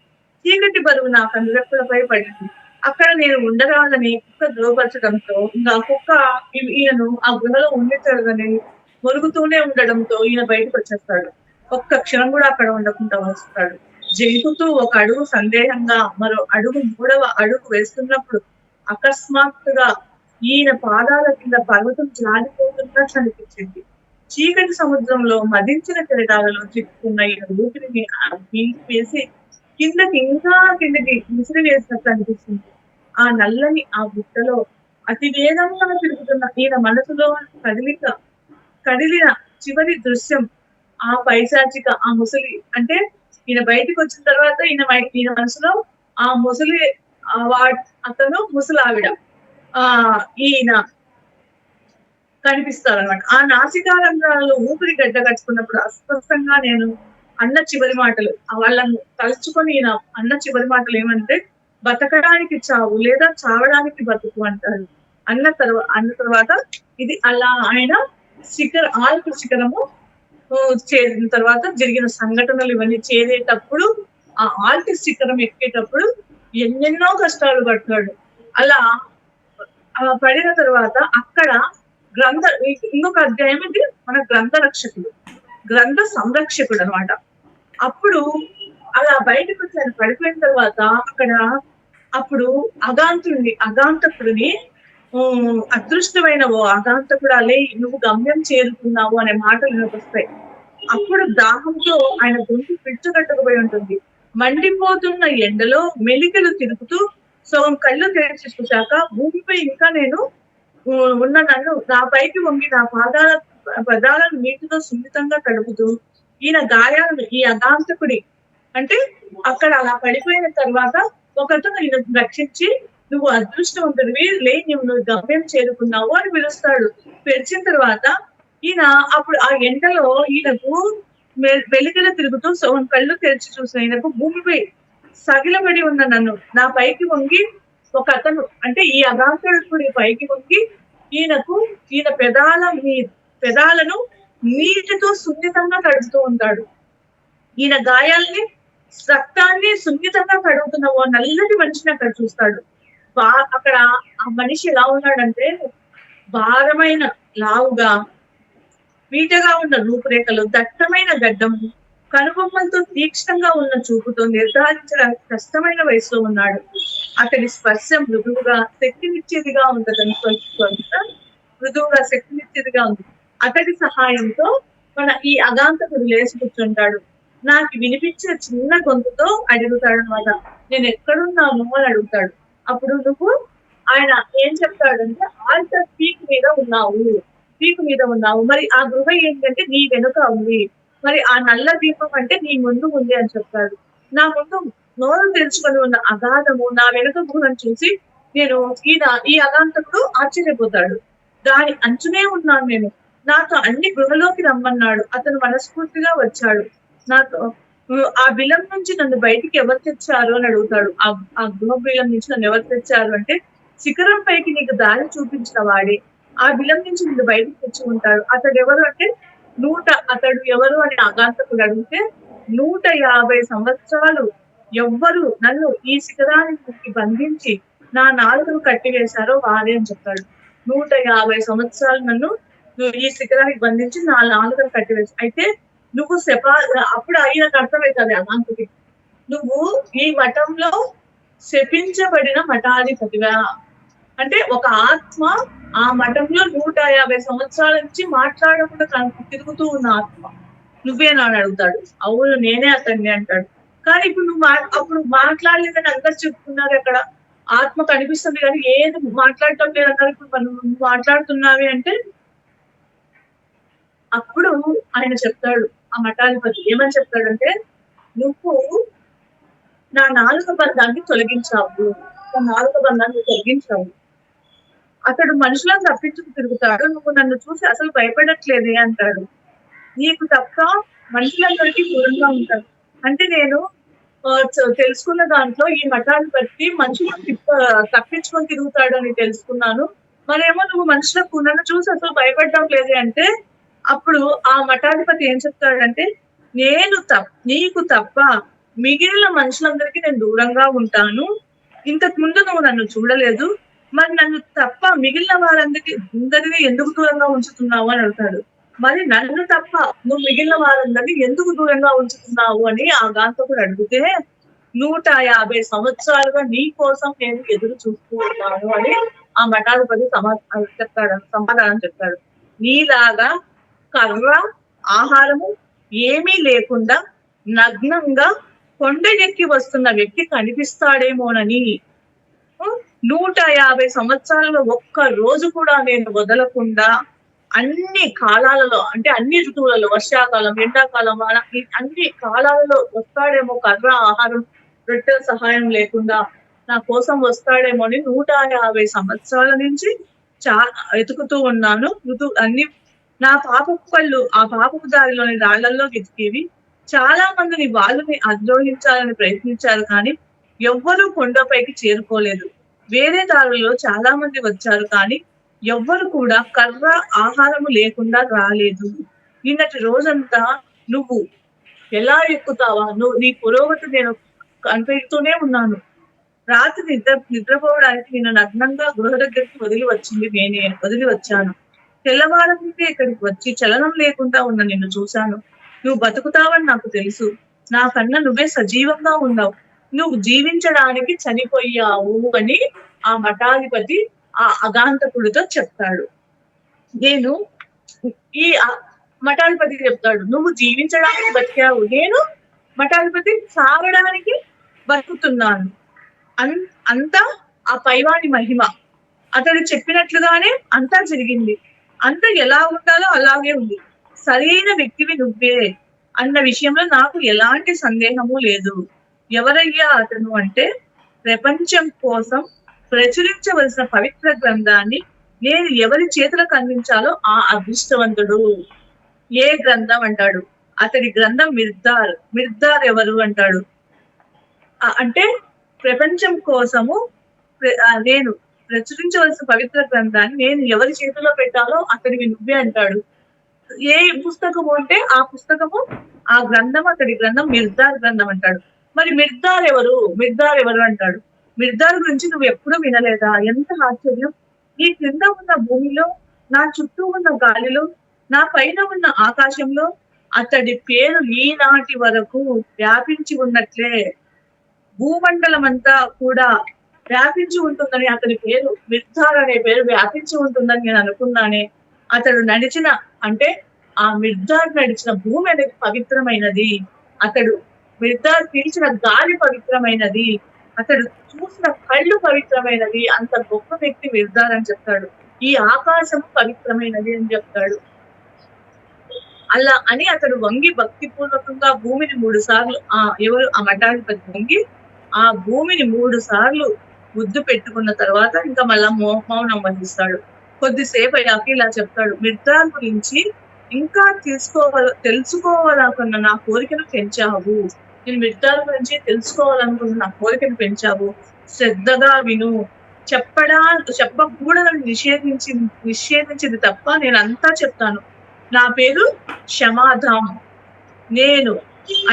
చీకటి బరువు నా కనురెప్పలపై పడింది. అక్కడ నేను ఉండరాదని కుక్క ద్రోపరచడంతో ఇంకా కుక్క ఈయనను ఆ గృహలో ఉండించదని మొరుగుతూనే ఉండడంతో ఈయన బయటకు వచ్చేస్తాడు. ఒక్క క్షణం కూడా అక్కడ ఉండకుండా వస్తాడు. జంకుతూ ఒక అడుగు సందేహంగా మరో అడుగు మూడవ అడుగు వేస్తున్నప్పుడు అకస్మాత్తుగా ఈయన పాదాల కింద పర్వతం జారిపోతున్నట్టు అనిపించింది. చీకటి సముద్రంలో మదించిన కెరటాలలో చిక్కుకున్న ఈయన ఊపిరిని వేసి కిందకి విసిరి వేసినట్టు అనిపిస్తుంది. ఆ నల్లని ఆ బుట్టలో అతి వేగంగా తిరుగుతున్న ఈయన మనసులో కదిలిన చివరి దృశ్యం ఆ పైశాచిక ఆ ముసలి అంటే ఈయన బయటకు వచ్చిన తర్వాత ఈయన మనసులో ఆ ముసలి అతను ముసలావిడ ఈయన కనిపిస్తారనమాట. ఆ నాసికారంధ్రాలలో ఊపిరి గడ్డ కట్టుకున్నప్పుడు అస్పష్టంగా నేను అన్న చివరి మాటలు వాళ్ళను తలుచుకొని ఈయన అన్న చివరి మాటలు ఏమంటే బతకడానికి చావు లేదా చావడానికి బతుకు అంటారు. అన్న తర్వాత ఇది అలా ఆయన ఆల్పు శిఖరము చేరిన తర్వాత జరిగిన సంఘటనలు ఇవన్నీ చేరేటప్పుడు ఆ ఆల్పు శిఖరం ఎక్కేటప్పుడు ఎన్నెన్నో కష్టాలు పడతాడు. అలా పడిన తర్వాత అక్కడ ఇంకొక అధ్యాయం ఇది మన గ్రంథ సంరక్షకుడు అనమాట. అప్పుడు అలా బయటకు వచ్చి ఆయన పడిపోయిన తర్వాత అప్పుడు అగాంతకుడిని అదృష్టమైన ఓ అగాంతకుడు అలే నువ్వు గమ్యం చేరుకున్నావు అనే మాటలు వినిపిస్తాయి. అప్పుడు దాహంతో ఆయన గొంతు పిచ్చుకట్టకపోయి ఉంటుంది. మండిపోతున్న ఎండలో మెలికలు తిరుగుతూ సగం కళ్ళు తెరిచి చూశాక భూమిపై ఇంకా నేను నన్ను నా పైకి వంగి నా పదాలను నీటితో సున్నితంగా కడుపుతూ ఈయన గాయాలను ఈ అగాంతకుడి అంటే అక్కడ అలా పడిపోయిన తర్వాత ఒకతను ఈయన రక్షించి నువ్వు అదృష్టవంతుడివి, నువ్వు గమ్యం చేరుకున్నావు అని పిలుస్తాడు. పిలిచిన తర్వాత ఈయన అప్పుడు ఆ ఎండలో ఈయనకు వెలుగుల తిరుగుతూ కళ్ళు తెరిచి చూసిన ఈయనకు భూమిపై సగిలబడి ఉన్న నన్ను నా పైకి వంగి ఒక అతను, అంటే ఈ అగాంతకుడి పైకి వంగి ఈయన పెదాలను నీటితో సున్నితంగా కడుగుతూ ఉంటాడు. ఈయన గాయాల్ని, రక్తాన్ని సున్నితంగా కడుగుతున్న ఓ నల్లటి మనిషిని అక్కడ చూస్తాడు. అక్కడ ఆ మనిషి ఎలా ఉన్నాడంటే భారమైన, లావుగా, వీటగా ఉన్న రూపురేఖలు, దట్టమైన గడ్డము, కనుబొమ్మలతో తీక్షణంగా ఉన్న చూపుతో నిర్ధారించడానికి కష్టమైన వయసులో ఉన్నాడు. అతడి స్పర్శ మృదువుగా శక్తినిచ్చేదిగా ఉంది. అతని స్పర్శ మృదువుగా శక్తినిచ్చేదిగా ఉంది. అతడి సహాయంతో ఈ అగాంతకుడు లేచి కూర్చుంటాడు. నాకు వినిపించే చిన్న గొంతుతో అడుగుతాడు అనమాట, నేను ఎక్కడున్నాను అని అడుగుతాడు. అప్పుడు ఆయన ఏం చెప్తాడంటే, ఆల్టర్ పీక్ మీద ఉన్నావు, మరి ఆ గృహ ఏంటంటే నీ వెనుక ఉంది, మరి ఆ నల్ల దీపం అంటే నీ ముందు ఉంది అని చెప్తాడు. నా ముందు నోరు తెరుచుకొని ఉన్న అగాధము, నా వెనుక గుహను చూసి ఈ అగాంతకుడు ఆశ్చర్యపోతాడు. దాని అంచునే ఉన్నాను నేను, నాతో అన్ని గృహలోకి రమ్మన్నాడు. అతను మనస్ఫూర్తిగా వచ్చాడు. నాతో ఆ బిలం నుంచి నన్ను బయటికి ఎవరు తెచ్చారు అని అడుగుతాడు. ఆ గృహ బిలం నుంచి నన్ను ఎవరు తెచ్చారు అంటే, శిఖరం పైకి నీకు దారి చూపించిన వాడే ఆ బిలం నుంచి నిన్ను బయటికి తెచ్చి ఉంటాడు. అతడు ఎవరు అంటే అతడు ఎవరు అని అగాంతకుడు అడిగితే, 150 సంవత్సరాలు ఎవ్వరు నన్ను ఈ శిఖరానికి బంధించి నా నాలుకను కట్టివేశారో వారే అని చెప్తాడు. 150 సంవత్సరాలు నన్ను ఈ శిఖరానికి బంధించి నా నాలుకను కట్టివేశారు. అయితే నువ్వు అప్పుడు ఆయనకు అర్థమవుతుంది అగాంతకి, నువ్వు ఈ మఠంలో శపించబడిన మఠాధిపతిగా, అంటే ఒక ఆత్మ ఆ మఠంలో 150 సంవత్సరాల నుంచి మాట్లాడకుండా తిరుగుతూ ఉన్న ఆత్మ నువ్వేనా అని అడుగుతాడు. అవును నేనే అతన్ని అంటాడు. కానీ ఇప్పుడు నువ్వు అప్పుడు మాట్లాడలేదని అందరు చెప్తున్నారు, అక్కడ ఆత్మ కనిపిస్తుంది కానీ ఏది మాట్లాడటం లేదన్నారు. ఇప్పుడు నువ్వు మాట్లాడుతున్నావి అంటే, అప్పుడు ఆయన చెప్తాడు, ఆ మఠాధిపతి ఏమని చెప్తాడంటే, నువ్వు నా నాలుక బంధాన్ని తొలగించావు. అతడు మనుషులను తప్పించుకు తిరుగుతాడు. నువ్వు నన్ను చూసి అసలు భయపడట్లేదే అంటాడు. నీకు తప్ప మనుషులందరికీ దూరంగా ఉంటాడు. అంటే నేను తెలుసుకున్న దాంట్లో ఈ మఠాధిపతి మనుషులను తప్పించుకొని తిరుగుతాడు అని తెలుసుకున్నాను. మరేమో నువ్వు మనుషులకు నన్ను చూసి అసలు భయపడడం లేదే అంటే, అప్పుడు ఆ మఠాధిపతి ఏం చెప్తాడంటే, నీకు తప్ప మిగిలిన మనుషులందరికీ నేను దూరంగా ఉంటాను. ఇంతకు ముందు నువ్వు నన్ను చూడలేదు, మరి నన్ను తప్ప మిగిలిన వారందరినీ ఎందుకు దూరంగా ఉంచుతున్నావు అని అడుగుతాడు. మరి నన్ను తప్ప నువ్వు మిగిలిన వారందరినీ ఎందుకు దూరంగా ఉంచుతున్నావు అని ఆ గాంతకుడు అడిగితే, 150 సంవత్సరాలుగా నీ కోసం నేను ఎదురు చూస్తూ ఉన్నాను అని ఆ మఠాధిపతి సమాధానం చెప్తాడు. నీలాగా కర్ర, ఆహారము ఏమీ లేకుండా నగ్నంగా కొండ ఎక్కి వస్తున్న వ్యక్తి కనిపిస్తాడేమోనని 150 సంవత్సరాలలో ఒక్క రోజు కూడా నేను వదలకుండా అన్ని కాలాలలో, అంటే అన్ని ఋతువులలో, వర్షాకాలం, ఎండాకాలం, అన్ని కాలాలలో వస్తాడేమో, కర్ర, ఆహారం, రొట్టెల సహాయం లేకుండా నా కోసం వస్తాడేమో అని 150 సంవత్సరాల నుంచి వెతుకుతూ ఉన్నాను. అన్ని నా పాపపు కళ్ళు ఆ పాపపు దారిలోని రాళ్లలో వెతికేవి. చాలా మందిని వాళ్ళని అద్రోహించాలని ప్రయత్నించారు, కానీ ఎవ్వరూ కొండపైకి చేరుకోలేదు. వేరే దారుల్లో చాలా మంది వచ్చారు, కానీ ఎవ్వరు కూడా కర్ర, ఆహారము లేకుండా రాలేదు. నిన్నటి రోజంతా నువ్వు ఎలా ఎక్కుతావా, నీ పురోగతి నేను కనిపెడుతూనే ఉన్నాను. రాత్రి నిద్రపోవడానికి నిన్ను నగ్నంగా గృహ దగ్గరికి వదిలి వచ్చాను. తెల్లవారంటే ఇక్కడికి వచ్చి చలనం లేకుండా ఉన్న నిన్ను చూశాను. నువ్వు బతుకుతావని నాకు తెలుసు. నాకన్నా నువ్వే సజీవంగా ఉన్నావు. నువ్వు జీవించడానికి చనిపోయావు అని ఆ మఠాధిపతి ఆ అగాంతకుడితో చెప్తాడు. మఠాధిపతి చెప్తాడు, నువ్వు జీవించడానికి బతికావు, నేను మఠాధిపతి సాగడానికి బతుకుతున్నాను. అంతా ఆ పైవాని మహిమ. అతడు చెప్పినట్లుగానే అంతా జరిగింది. అంతా ఎలా ఉండాలో అలాగే ఉంది. సరైన వ్యక్తివి నువ్వే అన్న విషయంలో నాకు ఎలాంటి సందేహము లేదు. ఎవరయ్యా అతను అంటే, ప్రపంచం కోసం ప్రచురించవలసిన పవిత్ర గ్రంథాన్ని నేను ఎవరి చేతులకు అందించాలో ఆ అదృష్టవంతుడు. ఏ గ్రంథం అంటాడు, అతడి గ్రంథం మిర్దార్. మిర్దార్ ఎవరు అంటాడు, అంటే ప్రపంచం కోసము నేను ప్రచురించవలసిన పవిత్ర గ్రంథాన్ని నేను ఎవరి చేతిలో పెట్టాలో అతడికి నువ్వే అంటాడు. ఏ పుస్తకము అంటే ఆ పుస్తకము, ఆ గ్రంథం, అతడి గ్రంథం మిర్దార్ గ్రంథం అంటాడు. మరి మిర్దార్ ఎవరు అంటాడు. మిర్దార్ గురించి నువ్వు ఎప్పుడూ వినలేదా? ఎంత ఆశ్చర్యం! నీ క్రింద ఉన్న భూమిలో, నా చుట్టూ ఉన్న గాలిలో, నా పైన ఉన్న ఆకాశంలో అతడి పేరు ఈనాటి వరకు వ్యాపించి ఉన్నట్లే భూమండలం అంతా కూడా వ్యాపించి ఉంటుందని అతని పేరు మిర్దార్ అనే పేరు వ్యాపించి ఉంటుందని నేను అనుకున్నానే. అతడు నడిచిన, అంటే ఆ మిర్దార్ నడిచిన భూమి అనేది పవిత్రమైనది. అతడు మిర్దార్ పీల్చిన గాలి పవిత్రమైనది. అతడు చూసిన కళ్ళు పవిత్రమైనది. అంత గొప్ప వ్యక్తి మిర్దార్ అని చెప్తాడు. ఈ ఆకాశం పవిత్రమైనది అని చెప్తాడు. అలా అని అతడు వంగి భక్తిపూర్వకంగా భూమిని 3 సార్లు ఆ మఠాధిపతి వంగి ఆ భూమిని 3 సార్లు ముద్దు పెట్టుకున్న తర్వాత ఇంకా మళ్ళా మౌనం వహిస్తాడు. కొద్దిసేపు అయ్యాక ఇలా చెప్తాడు, మిర్దార్ గురించి ఇంకా తెలుసుకోవాలనుకున్న నా కోరికను పెంచావు. నేను మిర్దార్ గురించి తెలుసుకోవాలనుకున్న నా కోరికను పెంచావు. శ్రద్ధగా విను. చెప్పకూడదని నిషేధించింది తప్ప నేను అంతా చెప్తాను. నా పేరు క్షమాధాం నేను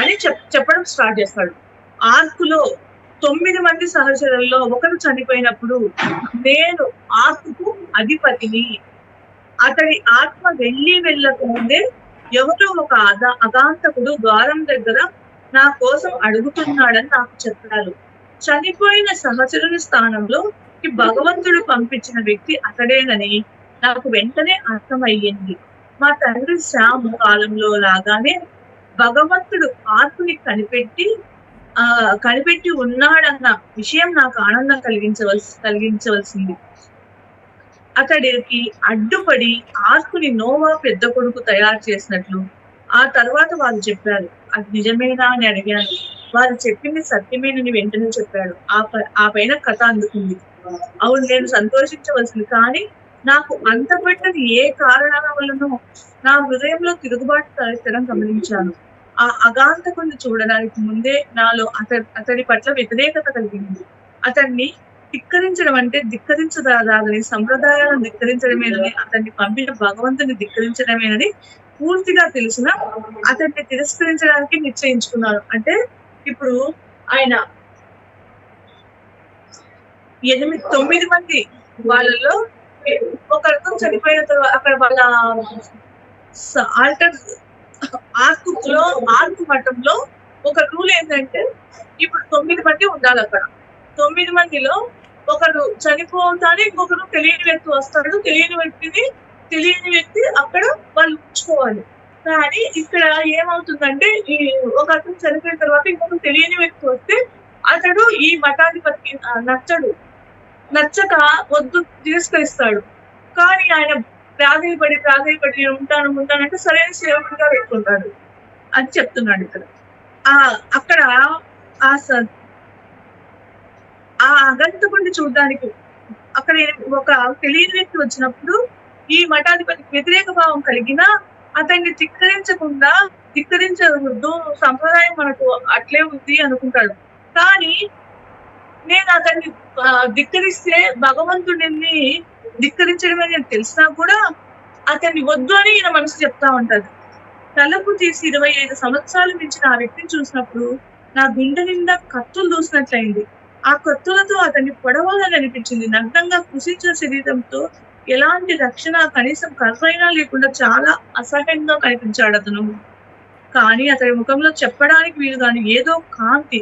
అని చెప్పడం స్టార్ట్ చేస్తాడు. ఆర్కులో 9 మంది సహచరుల్లో ఒకరు చనిపోయినప్పుడు నేను ఆర్కుకు అధిపతిని. అతడి ఆత్మ వెళ్ళకముందే ఎవరో ఒక అగాంతకుడు ద్వారం దగ్గర నా కోసం అడుగుతున్నాడని నాకు చెప్పారు. చనిపోయిన సహచరుని స్థానంలో భగవంతుడు పంపించిన వ్యక్తి అతడేనని నాకు వెంటనే అర్థమయ్యింది. మా తండ్రి శ్యామ్ కాలంలో లాగానే భగవంతుడు ఆత్మని కనిపెట్టి ఉన్నాడన్న విషయం నాకు ఆనందం కలిగించవలసింది. అతడికి అడ్డుపడి ఆర్కుని నోవా పెద్ద కొడుకు తయారు చేసినట్లు ఆ తర్వాత వారు చెప్పారు. అది నిజమేనా అని అడిగాను. వారు చెప్పింది సత్యమేనని వెంటనే చెప్పాడు. ఆ పైన కథ అందుకుంది. అవును, నేను సంతోషించవలసింది, కానీ నాకు అంతపట్టని ఏ కారణాల వల్లనో నా హృదయంలో తిరుగుబాటు తలెత్తడం గమనించాను. ఆ అగాంతకుని చూడడానికి ముందే నాలో అతడి పట్ల వ్యతిరేకత కలిగింది. అతన్ని ధిక్కరించడం అంటే ధిక్కరించదాదని, సంప్రదాయాలను ధిక్కరించడమేనని, అతన్ని పంపిన భగవంతుని ధిక్కరించడమేనని పూర్తిగా తెలిసిన అతన్ని తిరస్కరించడానికి నిశ్చయించుకున్నాను. అంటే ఇప్పుడు ఆయన 9 మంది వాళ్ళలో ఒకరితో చనిపోయిన తర్వాత అక్కడ వాళ్ళ ఆర్కు మఠంలో ఒక రూల్ ఏంటంటే ఇప్పుడు 9 మంది ఉండాలి. అక్కడ 9 మందిలో ఒకరు చనిపోతానే ఇంకొకరు తెలియని వ్యక్తి వస్తాడు. తెలియని వ్యక్తి అక్కడ వాళ్ళు ఉంచుకోవాలి. కానీ ఇక్కడ ఏమవుతుందంటే ఈ ఒక అతను చనిపోయిన తర్వాత ఇంకొక తెలియని వ్యక్తి వస్తే అతడు ఈ మఠాధిపతికి నచ్చక వద్దు తిరస్కరిస్తాడు. కానీ ఆయన ప్రాధాయపడి ఉంటానంటే సరైన సేవకుడిగా పెట్టుకుంటాడు అని చెప్తున్నాడు. ఇక్కడ అక్కడ ఆ అగంతకుడిని చూడడానికి అక్కడ ఒక తెలియని వ్యక్తి వచ్చినప్పుడు ఈ మఠాధిపతికి వ్యతిరేక భావం కలిగినా అతన్ని ధిక్కరించకూడదు, సంప్రదాయం మనకు అట్లే ఉంది అనుకుంటాడు. కానీ నేను అతన్ని ధిక్కరిస్తే భగవంతుడిని ధిక్కరించడమే నేను తెలిసినా కూడా అతన్ని వద్దు అని ఈయన మనసు చెప్తా ఉంటది. తలుపు తీసి 25 సంవత్సరాలు మించిన ఆ వ్యక్తిని చూసినప్పుడు నా గుండె నిండా కత్తులు దూసినట్లయింది. ఆ కత్తులతో అతన్ని పొడవాలని అనిపించింది. నగ్నంగా కృషించిన శరీరంతో ఎలాంటి రక్షణ, కనీసం కర్రైనా లేకుండా చాలా అసహ్యంగా కనిపించాడు అతను. కానీ అతని ముఖంలో చెప్పడానికి వీలు కాని ఏదో కాంతి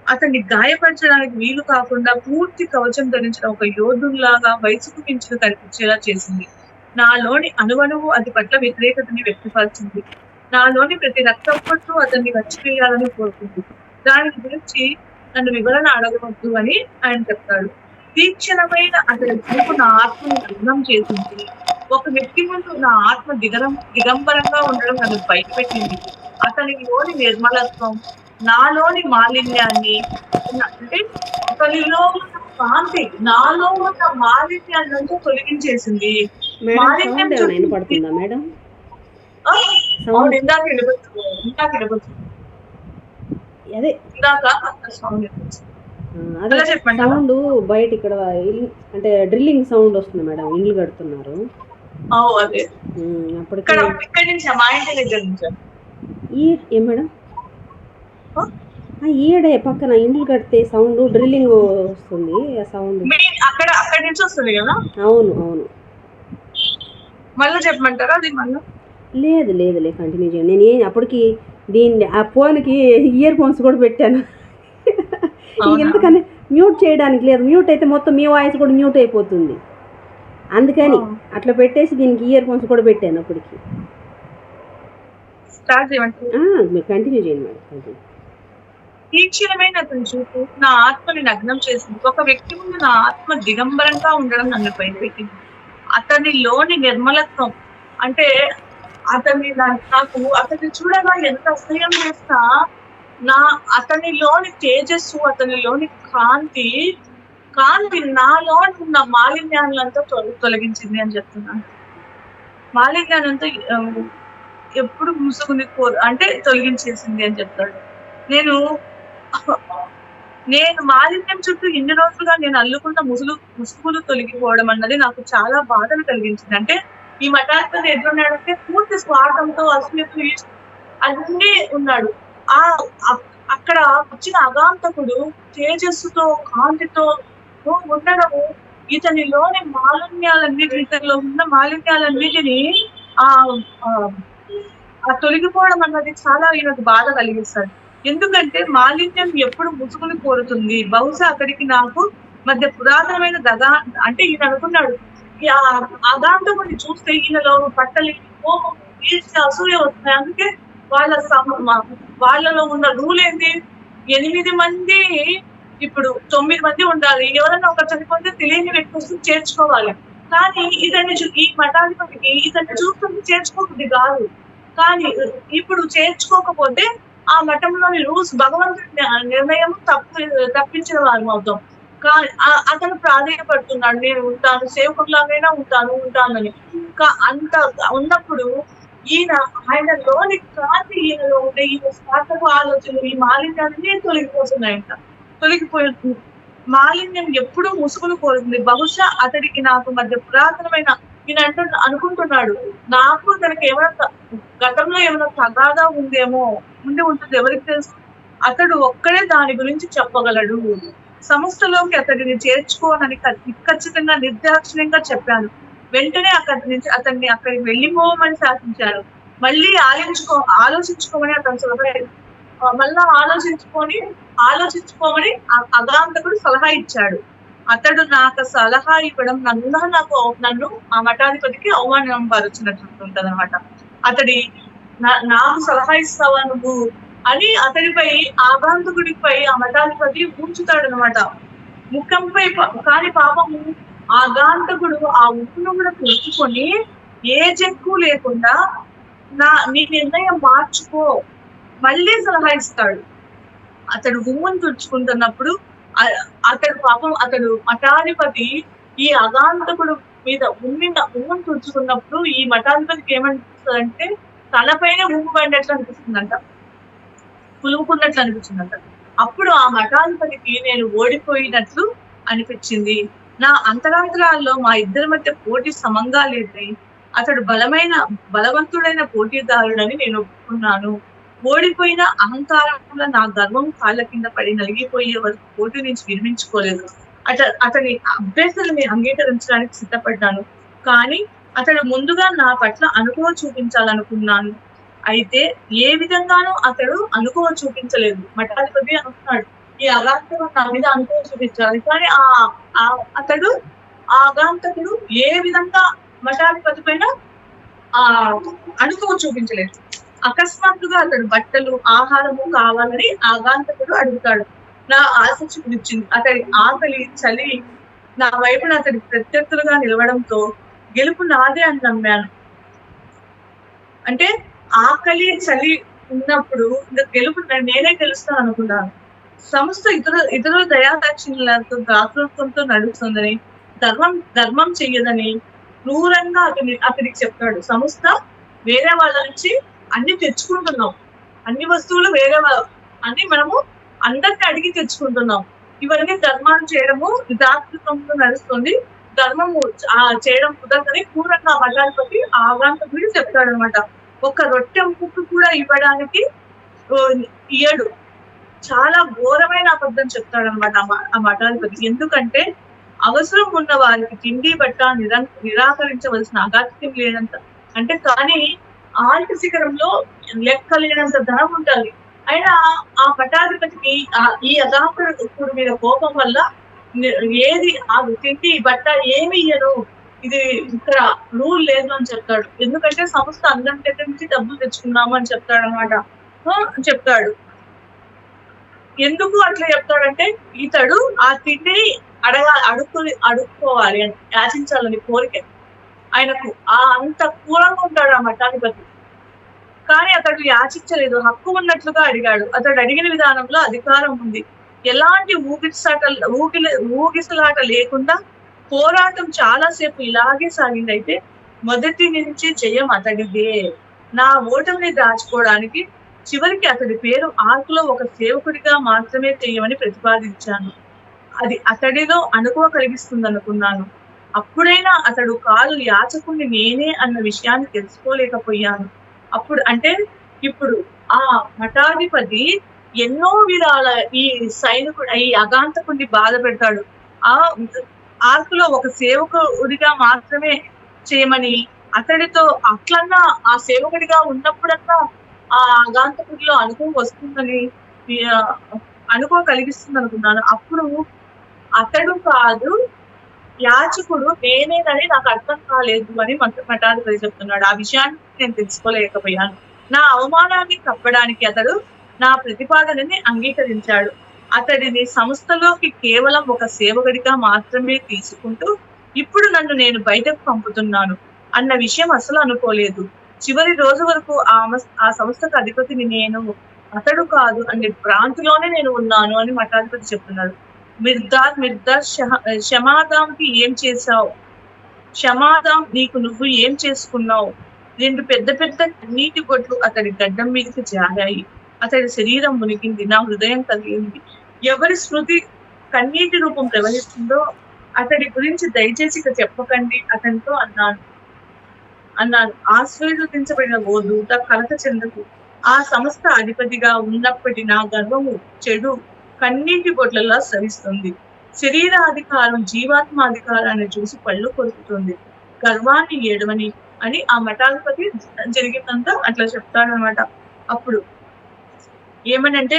అతన్ని గాయపరచడానికి వీలు కాకుండా పూర్తి కవచం ధరించిన ఒక యోధుల్లాగా వయసుకు మించిన కనిపించేలా చేసింది. నాలోని అణువణువు అతి పట్ల వ్యతిరేకతని వ్యక్తపరిచింది. నాలోని ప్రతి రక్తం పట్టు అతన్ని వచ్చివేయాలని కోరుకుంది. దాని గురించి నన్ను వివరణ అడగవద్దు అని ఆయన చెప్తాడు. తీక్షణమైన అతని చూపు నా ఆత్మను భగ్నం చేసింది. ఒక వ్యక్తి ముందు నా ఆత్మ దిగంబరంగా ఉండడం నన్ను బయటపెట్టింది. అతనిలోని నిర్మలత్వం నాలోని మాలిన్యాన్ని, అంటే అతనిలో కాంతి నాలో ఉన్న మాలిన్యాన్నంతా తొలగించేసింది. మేడం మాలిన్యం సౌండ్ ఏమైనా చుట్టూ వినపడుతుందా మేడం? ఆ! సౌండ్ అవును. ఇందాక వినపడుతుంది. అదే ఇందాక సౌండ్ వినిపించింది. అదే మళ్ళా చెప్పమంటావా? సౌండ్ బయట ఇక్కడ అంటే డ్రిల్లింగ్ సౌండ్ వస్తుంది మేడం, ఇల్లు కడుతున్నారు. అదే. అప్పటికి ఇక్కడి నుంచా? మా ఇంటి దగ్గర నుంచా? ఏం మేడం? ఆ? ఈడే పక్కన ఇండ్లు కడితే సౌండ్ డ్రిల్లింగ్ వస్తుంది, ఆ సౌండ్. అక్కడి నుంచి వస్తుంది కదా? అవును అవును. మళ్ళీ చెప్పమంటారా అది మళ్ళీ? లేదు కంటిన్యూ చేయండి. నేను అప్పటికి దీన్ని ఆ ఫోన్కి ఇయర్ ఫోన్స్ కూడా పెట్టాను. ఎందుకని మ్యూట్ చేయడానికి లేదు, మ్యూట్ అయితే మొత్తం మీ వాయిస్ కూడా మ్యూట్ అయిపోతుంది. అందుకని అట్లా పెట్టేసి దీనికి ఇయర్ ఫోన్స్ కూడా పెట్టాను అప్పటికి. మీరు కంటిన్యూ చేయండి మేడం, కంటిన్యూ. ఈ క్షణమైన అతని చూపు నా ఆత్మని నగ్నం చేసింది. ఒక వ్యక్తి ముందు నా ఆత్మ దిగంబరంగా ఉండడం నన్ను భయపెట్టింది. అతనిలోని నిర్మలత్వం, అంటే అతన్ని చూడగా ఎంత అసహ్యం చేస్తా, అతనిలోని తేజస్సు, అతనిలోని కాంతి నాలో ఉన్న మాలిన్యాలంతా తొలగించింది అని చెప్తున్నాను. మాలిన్యాలంతా ఎప్పుడు ముసుగుని అంటే తొలగించేసింది అని చెప్తాడు. నేను మాలిన్యం చుట్టూ ఇన్ని రోజులుగా నేను అల్లుకున్న ముసుగులు తొలగిపోవడం అన్నది నాకు చాలా బాధను కలిగించింది. అంటే ఈ మఠాధిపతి ఎట్లున్నాడంటే పూర్తి స్వార్థంతో, అసూయతో అన్నీ ఉన్నాడు. అక్కడ వచ్చిన అగాంతకుడు తేజస్సుతో, కాంతితో ఉండడము ఇతనిలోని ఇతనిలో ఉన్న మాలిన్యాలన్నిటిని తొలగిపోవడం అన్నది చాలా ఈయనకు బాధ కలిగిస్తాడు. ఎందుకంటే మాలిన్యం ఎప్పుడు ముసుగుని కోరుతుంది. బహుశా అక్కడికి నాకు మధ్య పురాతనమైన అంటే ఈయన అనుకున్నాడు, అగాంతకుడిని చూస్తే ఈయనలో పట్టలి కోపం, ఈర్ష్య, అసూయ వస్తున్నాయి. అందుకే వాళ్ళలో ఉన్న రూల్ ఏంటి? 8 మంది, ఇప్పుడు 9 మంది ఉండాలి. ఎవరైనా ఒకరు చనిపోతే తెలియని వ్యక్తి చేర్చుకోవాలి. కానీ ఈ మఠాధిపతికి ఇతన్ని చూస్తుంది చేర్చుకోకుండా కాదు. కానీ ఇప్పుడు చేర్చుకోకపోతే ఆ మఠంలోని రూల్స్, భగవంతుడి నిర్ణయం తప్పించిన వారు అవుతాం. కానీ అతను ప్రాధాన్యపడుతున్నాడు, నేను ఉంటాను, సేవకులాగైనా ఉంటానని. అంత ఉన్నప్పుడు ఆయనలోని కాంతి, ఈయనలో ఉండే ఈ స్వార్థపు ఆలోచనలు, ఈ మాలిన్యాలన్నీ తొలగిపోయి మాలిన్యం ఎప్పుడూ ముసుగులు కోరుతుంది. బహుశా అతడికి నాకు మధ్య పురాతనమైన ఈయన అనుకుంటున్నాడు, నాకు తనకి ఏమైనా గతంలో ఏమైనా తగాదా ఉండి ఉంటుంది, ఎవరికి తెలుసు. అతడు ఒక్కడే దాని గురించి చెప్పగలడు. సంస్థలోకి అతడిని చేర్చుకోనని ఖచ్చితంగా నిర్దాక్షిణ్యంగా చెప్పాను. వెంటనే అతన్ని అక్కడికి వెళ్ళిపోమని శాసించారు. మళ్ళీ ఆలోచించుకోమని అతను సలహా మళ్ళా ఆలోచించుకోమని అగాంతకుడు సలహా ఇచ్చాడు. అతడు నాకు సలహా ఇవ్వడం నన్ను ఆ మఠాధిపతికి అవమానం పరుచినట్టుంటది అనమాట. నాకు సలహా ఇస్తావా నువ్వు అని అతడిపై, ఆగాంతకుడిపై ఆ మఠాధిపతి ఉంచుతాడు అనమాట ముఖంపై. కానీ పాపము ఆగాంతకుడు ఆ ఉప్పును కూడా తెచ్చుకొని ఏ చెక్కు లేకుండా నీ నిర్ణయం మార్చుకో మళ్ళీ సలహా ఇస్తాడు. అతడు ఉమ్మును తుడుచుకుంటున్నప్పుడు అతడు మఠాధిపతి ఈ అగాంతకుడు మీద ఉమ్మును తుడుచుకున్నప్పుడు ఈ మఠాధిపతికి ఏమనిపిస్తుందంటే తనపైన ఉమ్ము పడినట్లు అనిపిస్తుందంట, పులుముకున్నట్లు అనిపించిందంట. అప్పుడు ఆ మఠాధిపతికి నేను ఓడిపోయినట్లు అనిపించింది. నా అంతరాంతరాల్లో మా ఇద్దరి మధ్య పోటీ సమంగా లేదని, అతడు బలవంతుడైన పోటీదారుడని నేను ఒప్పుకున్నాను. ఓడిపోయిన అహంకారంలో నా గర్వం కాళ్ళ కింద పడి నలిగిపోయే వరకు పోటీ నుంచి విరమించుకోలేదు. అతని అభ్యర్థులని అంగీకరించడానికి సిద్ధపడ్డాను. కానీ అతడు ముందుగా నా పట్ల అనుభవం చూపించాలనుకున్నాను. అయితే ఏ విధంగానూ అతడు అనుభవం చూపించలేదు. మఠాధిపతి అనుకున్నాడు, ఈ అగాంతకుడు నా మీద అనుభవం చూపించాలి. కానీ ఆగాంతకుడు ఏ విధంగా మఠాధిపతి పైన అనుభవం చూపించలేదు. అకస్మాత్తుగా అతడు బట్టలు, ఆహారము కావాలని ఆగాంతకుడు అడుగుతాడు. నా ఆసక్తి చూపించింది. అతడి ఆకలి, చలి నా వైపున అతడి ప్రత్యర్థులుగా నిలవడంతో గెలుపు నాదే అని నమ్మాను. అంటే ఆకలి, చలి ఉన్నప్పుడు గెలుపు నేనే గెలుస్తాను అనుకున్నాను. సంస్థ ఇతరుల దయాదాక్షిణ్యాలతో దాతృత్వంతో నడుస్తుందని, ధర్మం చెయ్యదని క్రూరంగా అతనికి చెప్తాడు. సంస్థ వేరే వాళ్ళ నుంచి అన్ని తెచ్చుకుంటున్నాం, అన్ని వస్తువులు అన్ని మనము అందరిని అడిగి తెచ్చుకుంటున్నాం. ఇవన్నీ ధర్మాన్ని చేయడము దాతృత్వంతో నడుస్తుంది, ధర్మము చేయడం కుదరదని క్రూరంగా మఠాధిపతి ఆగాంతకుడికి చెప్తాడు అనమాట. ఒక రొట్టె ముక్కు కూడా ఇవ్వడానికి ఇయ్యడు. చాలా ఘోరమైన అబద్ధం చెప్తాడనమాట ఆ మఠాధిపతి. ఎందుకంటే అవసరం ఉన్న వారికి తిండి బట్ట నిరాకరించవలసిన అగత్యం లేనంత, అంటే కానీ ఆల్ట శిఖరంలో లెక్కలేనంత ధనం ఉండాలి. అయినా ఆ మఠాధిపతికి ఈ అగాంతకుడి మీద కోపం వల్ల ఏది తిండి బట్ట ఏమి ఇయ్యను, ఇది ఇక్కడ రూల్ లేదు అని చెప్తాడు. ఎందుకంటే సంస్థ అందరి దగ్గర నుంచి డబ్బులు తెచ్చుకున్నాము అని చెప్తాడు అనమాట. చెప్తాడు. ఎందుకు అట్లా చెప్తాడంటే ఇతడు ఆ తిండిని అడుక్కోవాలి అని, యాచించాలని కోరిక ఆయనకు అంత క్రూరంగా ఉంటాడు ఆ మఠాధిపతి. కానీ అతడు యాచించలేదు, హక్కు ఉన్నట్లుగా అడిగాడు. అతడు అడిగిన విధానంలో అధికారం ఉంది. ఎలాంటి ఊగిసలాట లేకుండా పోరాటం చాలాసేపు ఇలాగే సాగింది. అయితే మొదటి నుంచి జయం అతడిదే. నా ఓటమిని దాచుకోవడానికి చివరికి అతడి పేరు ఆర్కులో ఒక సేవకుడిగా మాత్రమే చేయమని ప్రతిపాదించాను. అది అతడిలో అనుభవ కలిగిస్తుంది అనుకున్నాను. అప్పుడైనా అతడు కాదు యాచకుడిని నేనే అన్న విషయాన్ని తెలుసుకోలేకపోయాను. ఇప్పుడు ఆ మఠాధిపతి ఎన్నో విధాల ఈ సైనికుడు ఈ అగాంతకుడిని బాధ పెడతాడు. ఆ ఆర్కులో ఒక సేవకుడిగా మాత్రమే చేయమని, అతడితో అట్లన్నా ఆ సేవకుడిగా ఉన్నప్పుడన్నా ఆ అగాంతకుడిలో అనుభవం వస్తుందని అనుభవం కలిగిస్తుంది అనుకున్నాను. అప్పుడు అతడు కాదు యాచకుడు నేనేనని నాకు అర్థం కాలేదు అని మఠాధిపతి చెప్తున్నాడు. ఆ విషయాన్ని నేను తెలుసుకోలేకపోయాను. నా అవమానాన్ని కప్పడానికి అతడు నా ప్రతిపాదనని అంగీకరించాడు. అతడిని సంస్థలోకి కేవలం ఒక సేవకుడిగా మాత్రమే తీసుకుంటూ ఇప్పుడు నన్ను నేను బయటకు పంపుతున్నాను అన్న విషయం అసలు అనుకోలేదు. చివరి రోజు వరకు ఆ సంస్థకు అధిపతిని నేను, అతడు కాదు అనే భ్రాంతిలోనే నేను ఉన్నాను అని మఠాధిపతి చెప్తున్నాడు. మిర్దార్ క్షమాదాంకి ఏం చేశావు? క్షమాదాం నీకు నువ్వు ఏం చేసుకున్నావు? 2 పెద్ద పెద్ద నీటి బొట్లు అతడి గడ్డం మీదకి జారాయి. అతడి శరీరం మునిగింది. నా హృదయం కలిగింది. ఎవరి స్మృతి కన్నీటి రూపం ప్రవహిస్తుందో అతడి గురించి దయచేసి ఇక చెప్పకండి అతనితో అన్నాను. ఆశీర్వదించబడిన ఓ దూత కలత చెందకు. ఆ సంస్థ అధిపతిగా ఉన్నప్పటి నా గర్వము చెడు కన్నీటి బొట్లలా స్రవిస్తుంది. శరీరాధికారం జీవాత్మాధికారాన్ని చూసి పళ్ళు కొరుకుతుంది. గర్వాన్ని ఏడవని అని ఆ మఠాధిపతి జరిగిందంతా అట్లా చెప్తాడనమాట. అప్పుడు ఏమనంటే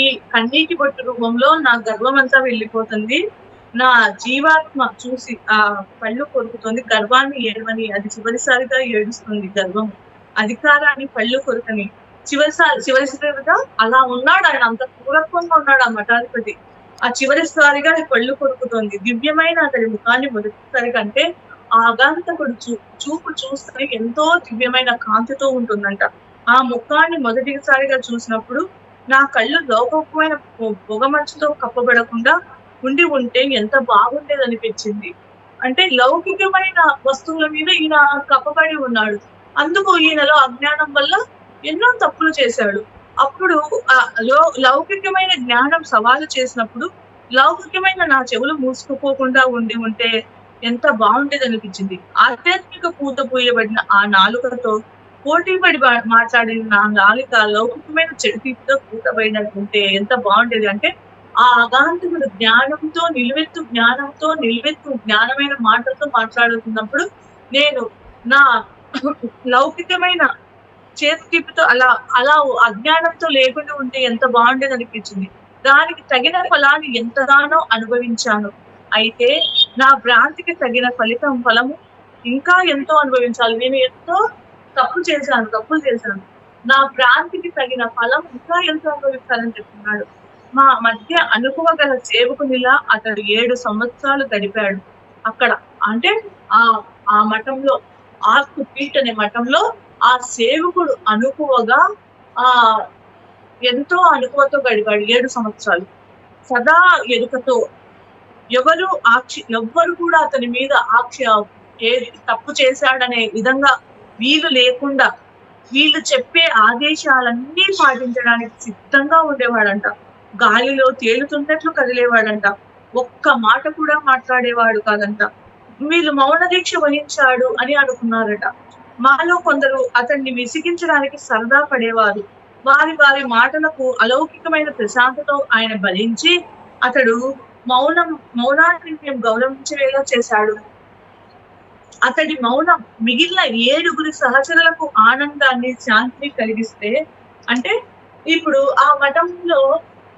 ఈ కన్నీటి బొట్టు రూపంలో నా గర్వం అంతా వెళ్ళిపోతుంది, నా జీవాత్మ చూసి ఆ పళ్ళు కొరుకుతుంది. గర్వాన్ని ఏడవని, అది చివరిసారిగా ఏడుస్తుంది. గర్వం అధికారాన్ని పళ్ళు కొరుకని చివరిసారిగా అలా ఉన్నాడు ఆయన. అంత క్రూరత్వంగా ఉన్నాడు ఆ మఠాధిపతి. ఆ చివరిసారిగా పళ్ళు కొరుకుతుంది. దివ్యమైన అతడి ముఖాన్ని మొదటిసారిగా, అంటే ఆగాంతకుడు చూపు చూస్తే ఎంతో దివ్యమైన కాంతితో ఉంటుందంట. ఆ ముఖాన్ని మొదటిసారిగా చూసినప్పుడు నా కళ్ళు లౌకికమైన పొగమంచుతో కప్పబడకుండా ఉంటే ఎంత బాగుండేది అనిపించింది. అంటే లౌకికమైన వస్తువుల మీద ఈయన కప్పబడి ఉన్నాడు. అందుకు ఈయనలో అజ్ఞానం వల్ల ఎన్నో తప్పులు చేశాడు. అప్పుడు లౌకికమైన జ్ఞానం సవాలు చేసినప్పుడు లౌకికమైన నా చెవులు మూసుకుపోకుండా ఉంటే ఎంత బాగుండేది అనిపించింది. ఆధ్యాత్మిక పూత పూయబడిన ఆ నాలుకతో పోటీపడి మాట్లాడిన నా నాలుక లౌకికమైన చెడుతో పూతబడినట్టుంటే ఎంత బాగుండేది. అంటే ఆ అగాంతకుడు నిలువెత్తు జ్ఞానమైన మాటలతో మాట్లాడుతున్నప్పుడు నేను నా లౌకికమైన చేతితో అలా అజ్ఞానంతో లేకుండా ఉంటే ఎంత బాగుండేది అనిపించింది. దానికి తగిన ఫలాన్ని ఎంతగానో అనుభవించాను. అయితే నా భ్రాంతికి తగిన ఫలము ఇంకా ఎంతో అనుభవించాలి. నేను ఎంతో తప్పులు చేశాను. నా భ్రాంతికి తగిన ఫలం ఇంకా ఎంతో అనుభవించాలని చెప్తున్నాడు. మా మధ్య అనుభవ గల సేవకునిలా అతడు 7 సంవత్సరాలు గడిపాడు అక్కడ. అంటే ఆ మఠంలో, ఆర్క్ పీట్ అనే మఠంలో ఆ సేవకుడు అనుకువగా ఎంతో అనుకువతో గడిపాడు 7 సంవత్సరాలు. సదా ఎరుకతో ఎవ్వరు కూడా అతని మీద ఏది తప్పు చేశాడనే విధంగా వీలు లేకుండా వీళ్ళు చెప్పే ఆదేశాలన్నీ పాటించడానికి సిద్ధంగా ఉండేవాడంట. గాలిలో తేలుతున్నట్లు కదిలేవాడంట. ఒక్క మాట కూడా మాట్లాడేవాడు కాదంట. వీళ్ళు మౌన దీక్ష వహించాడు అని అనుకున్నారట. మాలో కొందరు అతన్ని విసిగించడానికి సరదా పడేవారు. వారి మాటలకు అలౌకికమైన ప్రశాంతతో ఆయన భరించి అతడు మౌనాన్ని మేము గౌరవించేలా చేశాడు. అతడి మౌనం మిగిలిన 7 సహచరులకు ఆనందాన్ని, శాంతిని కలిగిస్తే, అంటే ఇప్పుడు ఆ మఠంలో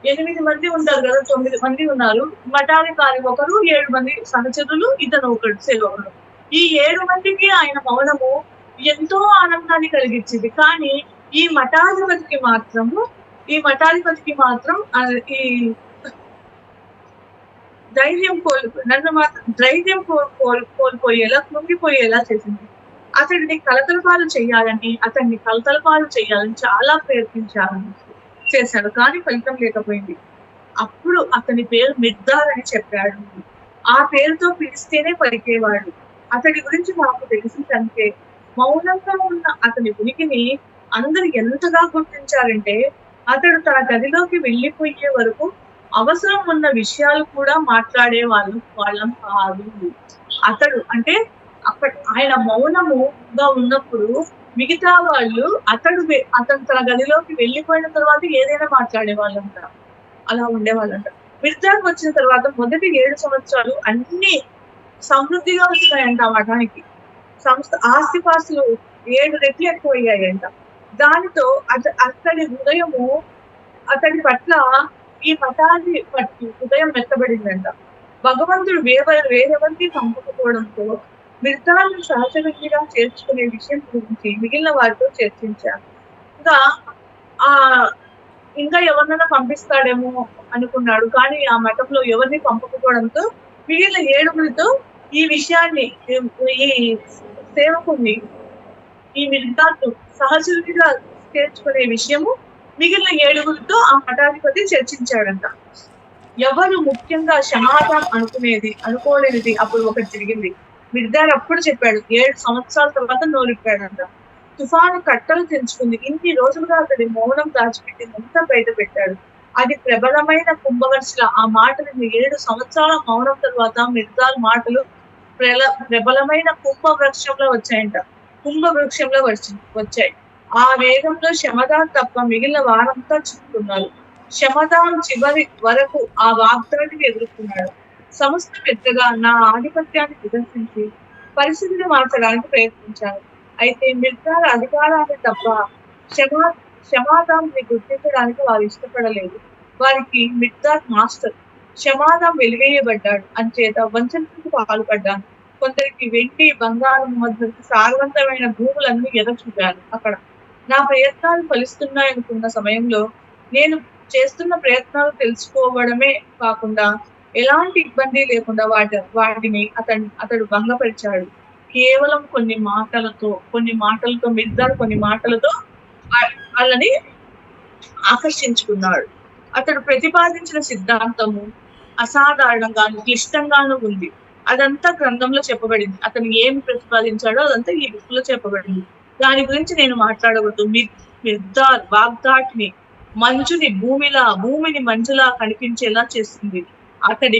8 మంది ఉంటారు కదా, 9 మంది ఉన్నారు. మఠాధికారి ఒకరు, 7 మంది సహచరులు, ఇతను ఒకడు సేవకుడు. ఈ 7 మందికి ఆయన మౌనము ఎంతో ఆనందాన్ని కలిగించింది. కానీ ఈ మఠాధిపతికి మాత్రం ఈ ధైర్యం కోల్పోయేలా, కృంగిపోయేలా చేసింది. అతన్ని కలతలపాలు చేయాలని చాలా చేశాడు. కానీ ఫలితం లేకపోయింది. అప్పుడు అతని పేరు మిర్దార్ అని చెప్పాడు. ఆ పేరుతో పిలిస్తేనే పలికేవాడు. అతడి గురించి మాకు తెలిసిందంటే, మౌనంగా ఉన్న అతని ఉనికిని అందరూ ఎంతగా గుర్తించారంటే, అతడు తన గదిలోకి వెళ్ళిపోయే వరకు అవసరం ఉన్న విషయాలు కూడా మాట్లాడే వాళ్ళం కాదు. అతడు అంటే ఆయన మౌనముగా ఉన్నప్పుడు మిగతా వాళ్ళు అతను తన గదిలోకి వెళ్ళిపోయిన తర్వాత ఏదైనా మాట్లాడే వాళ్ళంట. అలా ఉండేవాళ్ళంట. మిర్జాకు వచ్చిన తర్వాత మొదటి 7 సంవత్సరాలు అన్ని సమృద్ధిగా వచ్చినాయంట. ఆ మఠానికి ఆస్తిపాస్తులు 7 రెట్లు ఎక్కువయ్యాయంట. దానితో అతడి హృదయము అతడి పట్ల ఈ మతాన్ని హృదయం మెత్తబడిందంట. భగవంతుడు వేరెవరికి పంపకపోవడంతో మిర్జాలను సహచరుడిగా చేర్చుకునే విషయం గురించి మిగిలిన వారితో చర్చించారు. ఇంకా ఎవరినైనా పంపిస్తాడేమో అనుకున్నాడు. కానీ ఆ మఠంలో ఎవరిని పంపకపోవడంతో మిగిలిన 7 ఈ విషయాన్ని, ఈ సేవకుని, ఈ మిర్జాను సహచరుడిగా చేర్చుకునే విషయము మిగిలిన 7 ఆ మఠాధిపతి చర్చించాడంట. ఎవరు ముఖ్యంగా క్షమాపణ అనుకోలేనిది అప్పుడు ఒకటి జరిగింది. మిర్జార్ అప్పుడు చెప్పాడు. 7 సంవత్సరాల తర్వాత నోరిప్పాడంట. తుఫాను కట్టలు తెంచుకుంది. ఇన్ని రోజులుగా అతడి మౌనం దాచిపెట్టిందంతా బయట పెట్టాడు. అది ప్రబలమైన కుంభవర్షల. ఆ మాటలు 7 సంవత్సరాల మౌనం తర్వాత మిర్జార్ మాటలు ప్రబలమైన కుంభవృక్షంలో వచ్చాయి. ఆ వేగంలో శమదాన్ తప్ప మిగిలిన వారంతా చిక్కుకున్నారు. శమదాన్ చివరి వరకు ఆ వాగ్దాటిని ఎదుర్కొన్నాడు. సంస్థ పెద్దగా నా ఆధిపత్యాన్ని ప్రదర్శించి పరిస్థితిని మార్చడానికి ప్రయత్నించారు. అయితే మిర్జాల అధికారాన్ని తప్ప క్షమాదాన్ని గుర్తించడానికి వారు ఇష్టపడలేదు. వారికి మిర్జార్ మాస్టర్. క్షమాదాం వెలివేయబడ్డాడు. అంచేత వంచనకు పాల్పడ్డాను. కొందరికి వెండి, బంగారం మొదటి సారవంతమైన భూములన్నీ ఎదచూపాను. అక్కడ నా ప్రయత్నాలు ఫలిస్తున్నాయనుకున్న సమయంలో నేను చేస్తున్న ప్రయత్నాలు తెలుసుకోవడమే కాకుండా ఎలాంటి ఇబ్బంది లేకుండా వాటిని అతడు భంగపరిచాడు. కేవలం కొన్ని మాటలతో మిర్జార్ కొన్ని మాటలతో వాళ్ళని ఆకర్షించుకున్నాడు. అతడు ప్రతిపాదించిన సిద్ధాంతము అసాధారణంగాను, క్లిష్టంగాను ఉంది. అదంతా గ్రంథంలో చెప్పబడింది. అతను ఏమి ప్రతిపాదించాడో అదంతా ఈ బుక్ లో చెప్పబడింది. దాని గురించి నేను మాట్లాడకూడదు. మిర్జార్ వాగ్దాటిని భూమిని మంచులా కనిపించేలా చేస్తుంది. అతడి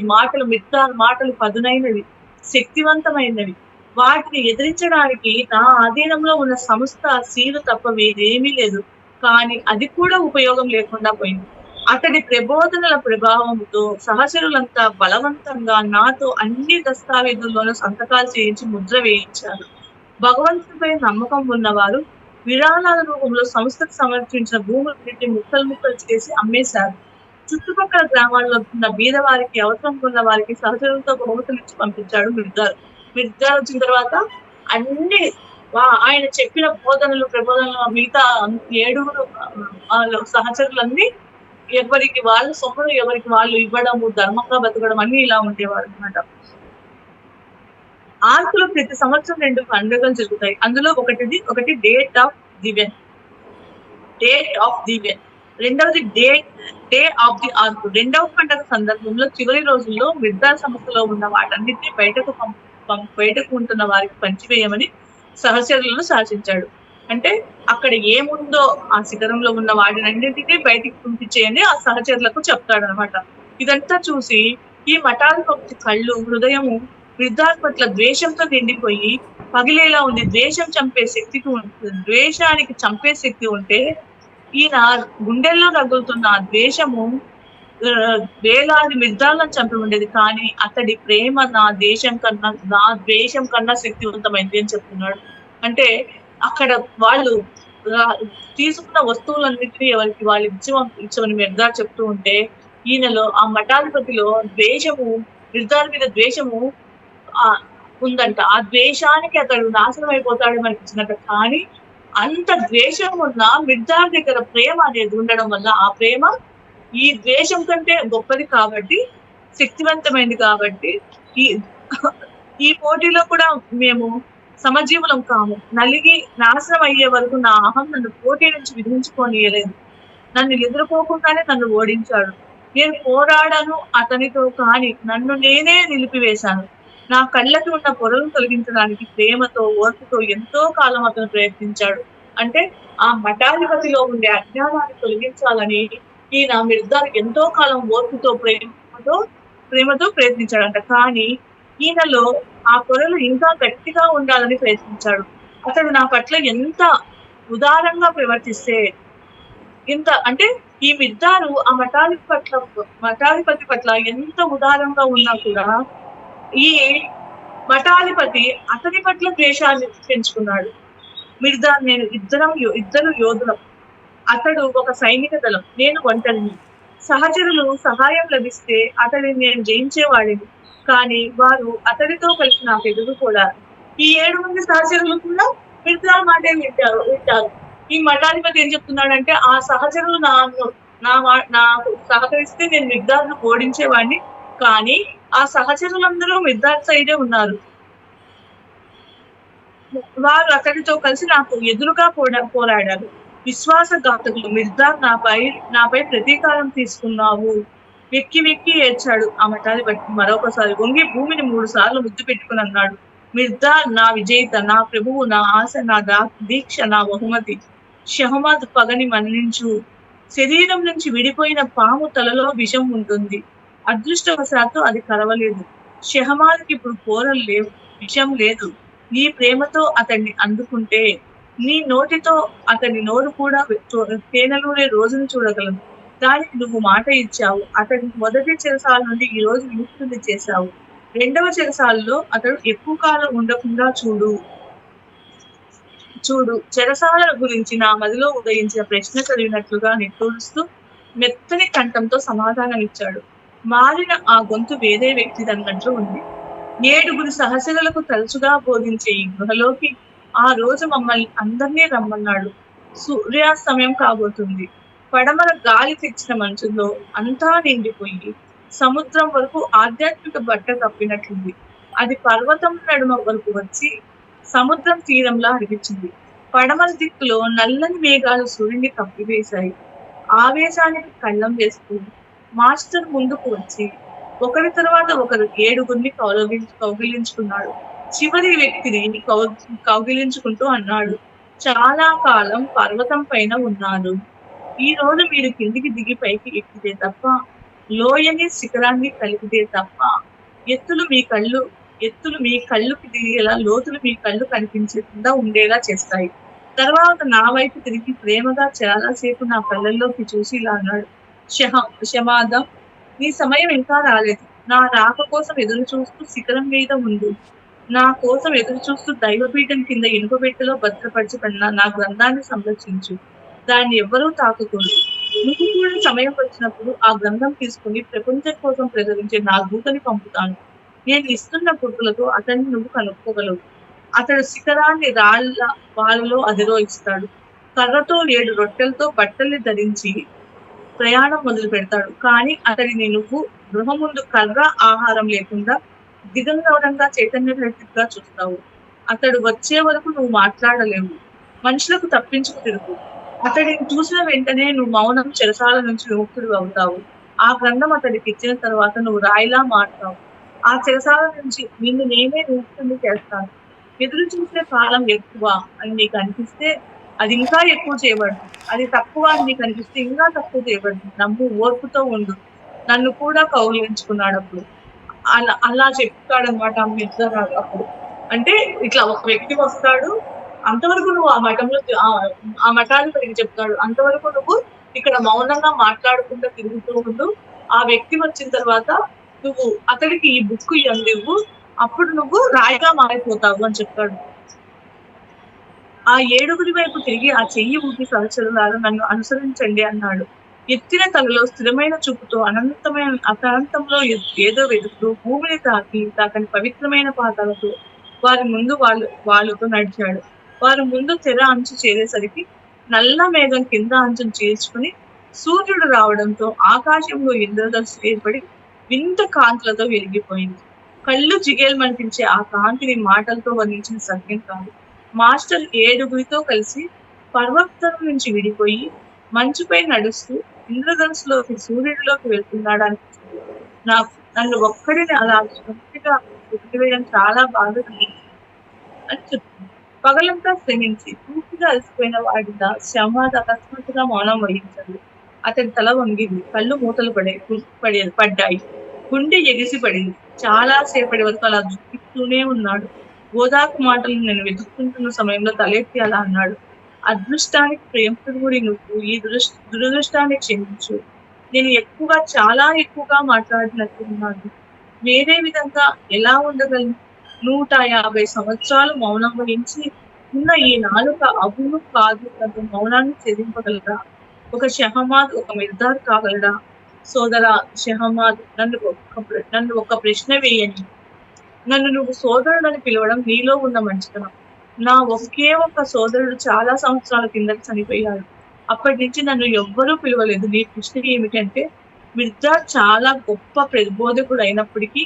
మిర్జార్ మాటలు పదునైనవి, శక్తివంతమైనవి. వాటిని ఎదిరించడానికి నా ఆధీనంలో ఉన్న సంస్థ సీలు తప్ప వేరేమీ లేదు. కానీ అది కూడా ఉపయోగం లేకుండా పోయింది. అతడి ప్రబోధనల ప్రభావంతో సహచరులంతా బలవంతంగా నాతో అన్ని దస్తావేజుల్లోనూ సంతకాలు చేయించి ముద్ర వేయించారు. భగవంతుడిపై నమ్మకం ఉన్నవారు విరాళాల రూపంలో సంస్థకు సమర్పించిన భూములన్నింటినీ ముక్కలు చేసి అమ్మేశారు. చుట్టుపక్కల గ్రామాల్లో ఉన్న బీదవారికి, అవసరం ఉన్న వారికి సహచరులతో బహుమతులు ఇచ్చి పంపించాడు మిర్జార్. మిర్జార్ వచ్చిన తర్వాత అన్ని ఆయన చెప్పిన ప్రబోధనలు మిగతా 7 సహచరులన్నీ ఎవరికి వాళ్ళు సొమ్మును ఎవరికి వాళ్ళు ఇవ్వడము, ధర్మంగా బతకడం అన్ని ఇలా ఉండేవారు అనమాట. ఆర్కులో ప్రతి సంవత్సరం 2 పండుగలు జరుగుతాయి. అందులో ఒకటి డేట్ ఆఫ్ దివెన్. రెండవది డే ఆఫ్ ది ఆర్క్. రెండవ పండగ సందర్భంలో చివరి రోజుల్లో మిర్దార్ సంస్థలో ఉన్న వాటన్నిటిని బయటకు ఉంటున్న వారికి పంచివేయమని సహచరులను శాసించాడు. అంటే అక్కడ ఏముందో ఆ శిఖరంలో ఉన్న వాటినన్నిటినీ బయటికి పంపించేయని ఆ సహచరులకు చెప్తాడనమాట. ఇదంతా చూసి ఈ మఠాధిపతి కళ్ళు, హృదయము మిర్దార్ పట్ల ద్వేషంతో నిండిపోయి పగిలేలా ఉంది. ద్వేషానికి చంపే శక్తి ఉంటే ఈయన గుండెల్లో రగులుతున్న ఆ ద్వేషము వేలాది మిర్దాలను చంపి ఉండేది. కానీ అతడి ప్రేమ నా ద్వేషం కన్నా శక్తివంతమైంది అని చెప్తున్నాడు. అంటే అక్కడ వాళ్ళు తీసుకున్న వస్తువులన్నిటినీ ఎవరికి వాళ్ళు ఇచ్చమని మిర్దార్ చెప్తూ ఉంటే, ఈయనలో ఆ మఠాధిపతిలో మిర్దార్ మీద ద్వేషము ఉందంట. ఆ ద్వేషానికి అతడు నాశనం అయిపోతాడు అనిపించినట్ట. కానీ అంత ద్వేషం ఉన్న మిర్దార్ దగ్గర ప్రేమ అనేది ఉండడం వల్ల ఆ ప్రేమ ఈ ద్వేషం కంటే గొప్పది కాబట్టి, శక్తివంతమైంది కాబట్టి ఈ పోటీలో కూడా మేము సమజీవులం కాము. నలిగి నాశనం అయ్యే వరకు నా అహం నన్ను పోటీ నుంచి విధించుకోనియలేదు. నన్ను ఎదుర్కోకుండానే నన్ను ఓడించాడు. నేను పోరాడను అతనితో, కానీ నన్ను నేనే నిలిపివేశాను. నా కళ్ళకి ఉన్న పొరలు తొలగించడానికి ప్రేమతో, ఓర్పుతో ఎంతో కాలం అతను ప్రయత్నించాడు. అంటే ఆ మఠాధిపతిలో ఉండే అజ్ఞానాన్ని తొలగించాలని ఈయన మిర్దార్ ఎంతో కాలం ఓర్పుతో, ప్రేమతో ప్రయత్నించాడంట. కానీ ఈయనలో ఆ పొరలు ఇంకా గట్టిగా ఉండాలని ప్రయత్నించాడు. అతడు నా పట్ల ఎంత ఉదారంగా ప్రవర్తిస్తే అంటే ఈ మిర్దారు ఆ మఠాధిపతి పట్ల ఎంత ఉదారంగా ఉన్నా కూడా ఈ మఠాధిపతి అతని పట్ల ద్వేషాన్ని పెంచుకున్నాడు. మిర్దార్ నేను ఇద్దరు యోధులం. అతడు ఒక సైనిక దళం, నేను ఒంటరిని. సహచరులు సహాయం లభిస్తే అతడిని నేను జయించేవాడిని. కానీ వారు అతడితో కలిసి నాకు ఎదుర్కోడారు. ఈ 7 మంది సహచరులు కూడా మిర్దార్ మాటే వింటారు. ఈ మఠాధిపతి ఏం చెప్తున్నాడంటే, ఆ సహచరులు నాకు సహకరిస్తే నేను మిర్దార్ను ఓడించేవాడిని. కానీ ఆ సహచరులందరూ మిర్దార్ సైడే ఉన్నారు. వారు అతడితో కలిసి నాకు ఎదురుగా పోరాడారు. విశ్వాసఘాతకులు మిర్దార్ నాపై ప్రతీకారం తీసుకున్నావు. వెక్కి ఏడ్చాడు ఆ మఠాధిపతి. మరొకసారి వంగి భూమిని 3 సార్లు ముద్దు పెట్టుకుని అన్నాడు, మిర్దార్ నా విజేత, నా ప్రభువు, నా ఆశ, నా దీక్ష, నా బహుమతి. షహమద్ పగని మన్నించు. శరీరం నుంచి విడిపోయిన పాము తలలో విషం ఉంటుంది. అదృష్టవశాత్తు అది కరవలేదు. షహమాద్కి ఇప్పుడు కోరలు లేవు, విషం లేదు. నీ ప్రేమతో అతన్ని అందుకుంటే నీ నోటితో అతని నోరు కూడా తేనెలూరే రోజును చూడగలను. దానికి నువ్వు మాట ఇచ్చావు. అతని మొదటి చెరసాల నుండి ఈ రోజు విముక్తుని చేశావు. 2వ చెరసాలలో అతడు ఎక్కువ కాలం ఉండకుండా చూడు. చెరసాల గురించి నా మదిలో ఉదయించిన ప్రశ్న చదివినట్లుగా నిట్టూరుస్తూ మెత్తని కంఠంతో సమాధానం ఇచ్చాడు. మారిన ఆ గొంతు వేరే వ్యక్తిదన్నట్లు ఉంది. 7 సహచరులకు తరచుగా బోధించే ఈ గృహలోకి ఆ రోజు మమ్మల్ని అందరినీ రమ్మన్నాడు. సూర్యాస్తమయం కాబోతుంది. పడమర గాలి తెచ్చిన మంచులో అంతా నిండిపోయి సముద్రం వరకు ఆధ్యాత్మిక బట్ట కప్పినట్లుంది. అది పర్వతం నడుమ వరకు వచ్చి సముద్రం తీరంలా అనిపించింది. పడమర దిక్కులో నల్లని మేఘాలు సూర్యుని కప్పివేశాయి. ఆవేశానికి కళ్ళం వేస్తూ మాస్టర్ ముందుకు వచ్చి ఒకరి తర్వాత ఒకరు 7 కౌగిలించుకున్నాడు. చివరి వ్యక్తిని కౌగిలించుకుంటూ అన్నాడు, చాలా కాలం పర్వతం పైన ఉన్నాను. ఈ రోజు మీరు కిందికి దిగి పైకి ఎక్కితే తప్ప, లోయని శిఖరాన్ని కలిపితే తప్ప ఎత్తులు మీ కళ్ళుకి దిగేలా, లోతులు మీ కళ్ళు కనిపించకుండా ఉండేలా చేస్తాయి. తర్వాత నా వైపు తిరిగి ప్రేమగా చాలాసేపు నా కళ్ళల్లోకి చూసి ఇలా అన్నాడు, షమాదం, నీ సమయం ఇంకా రాలేదు. నా రాక కోసం ఎదురు చూస్తూ శిఖరం మీద ఉంది. నా కోసం ఎదురు చూస్తూ దైవపీఠం కింద ఇనుప పెట్టెలో భద్రపరచబడిన నా గ్రంథాన్ని సంరక్షించు. దాన్ని ఎవ్వరూ తాకకూడదు. నువ్వు కూడా సమయం వచ్చినప్పుడు ఆ గ్రంథం తీసుకుని ప్రపంచం కోసం ప్రసరించే నా దూతని పంపుతాను. నేను ఇస్తున్న గుర్తులతో అతన్ని నువ్వు కనుక్కోగలవు. అతడు శిఖరాన్ని వాళ్ళలో అధిరోహిస్తాడు. కర్రతో 7 రొట్టెలతో బట్టల్ని ధరించి ప్రయాణం మొదలు పెడతాడు. కానీ అతడిని నువ్వు గృహం ముందు కర్ర ఆహారం లేకుండా దిగంగౌరంగా చైతన్యరహితంగా చూస్తావు. అతడు వచ్చే వరకు నువ్వు మాట్లాడలేవు. మనుషులకు తప్పించుకు తిరుగు. అతడిని చూసిన వెంటనే నువ్వు మౌనం చెరసాల నుంచి విముక్తుడు అవుతావు. ఆ గ్రంథం అతడికి ఇచ్చిన తర్వాత నువ్వు రాయిలా మారుతావు. ఆ చెరసాల నుంచి నిన్ను నేనే విముక్తుడిని చేస్తాను. ఎదురు చూసే కాలం ఎక్కువ అని నీకు అనిపిస్తే అది ఇంకా ఎక్కువ చేయబడుతుంది. అది తక్కువ అని నీకు అనిపిస్తే ఇంకా తక్కువ చేయబడుతుంది. నమ్ము, ఓర్పుతో ఉండు. నన్ను కూడా కౌగిలించుకున్నాడు అప్పుడు. అలా చెప్తాడనమాట మిర్జారావు అప్పుడు. అంటే ఇట్లా ఒక వ్యక్తి వస్తాడు. అంతవరకు నువ్వు ఆ మఠాధిపతికి చెప్తాడు. అంతవరకు నువ్వు ఇక్కడ మౌనంగా మాట్లాడకుండా తిరుగుతూ ఉండు. ఆ వ్యక్తి వచ్చిన తర్వాత నువ్వు అతడికి ఈ బుక్ ఇవ్వు. అప్పుడు నువ్వు రాయిగా మారిపోతావు అని చెప్తాడు. ఆ ఏడుగురి వైపు తిరిగి ఆ చెయ్యి ఊపి సహచరులారా నన్ను అనుసరించండి అన్నాడు. ఎత్తిన తలలో స్థిరమైన చూపుతో అనంతంలో ఏదో వెతుకుతూ భూమిని తాకని పవిత్రమైన పాదాలతో వారి ముందు వాళ్ళతో నడిచాడు. వారి ముందు తెర అంచు చేరేసరికి నల్ల మేఘం కింద అంచును చేర్చుకుని సూర్యుడు రావడంతో ఆకాశంలో ఇంద్రధనుస్సు ఏర్పడి వింత కాంతులతో వెలిగిపోయింది. కళ్ళు జిగేల్మనిపించే ఆ కాంతిని మాటలతో వర్ణించిన సత్యం కాదు. మాస్టర్ ఏడుగురితో కలిసి పర్వతం నుంచి విడిపోయి మంచుపై నడుస్తూ ఇంద్రధనుస్సులోకి సూర్యుడిలోకి వెళ్తున్నాడు అనిపించింది. నన్ను ఒక్కడిని అలా పూర్తిగా వదిలివేయడం చాలా బాధగా అని చెప్తుంది. పగలంతా శ్రమించి పూర్తిగా అలసిపోయిన వాడిగా శ్రమాద అకస్మాత్తుగా మౌనం వహించాడు. అతడి తల వంగింది. కళ్ళు మూతలు పడ్డాయి. గుండె ఎగిసి పడింది. చాలా సేపటి వరకు అలా దుఃఖిస్తూనే ఉన్నాడు. ఓదార్పు మాటలు నేను వెతుక్కుంటున్న సమయంలో తలెత్తి అలా అన్నాడు. అదృష్టానికి ప్రేమకుడి నువ్వు ఈ దురదృష్టాన్ని క్షమించు. నేను చాలా ఎక్కువగా మాట్లాడినట్టున్నాను. వేరే విధంగా ఎలా ఉండగలను? 150 సంవత్సరాలు మౌనం వహించి ఉన్న ఈ నాలుక అవును కాదు అంత మౌనాన్ని ఛేదింపగలరా? ఒక షహమాద్ ఒక మిర్దార్ కాగలడా? సోదరా షహమాద్, నన్ను ఒక ప్రశ్న వేయండి. నన్ను నువ్వు సోదరుడని పిలవడం నీలో ఉన్న మంచితనం. నా ఒకే ఒక్క సోదరుడు చాలా సంవత్సరాల కిందట చనిపోయాడు. అప్పటి నుంచి నన్ను ఎవ్వరూ పిలవలేదు. నీ ప్రశ్న ఏమిటంటే, మిర్జా చాలా గొప్ప ప్రబోధకుడు అయినప్పటికీ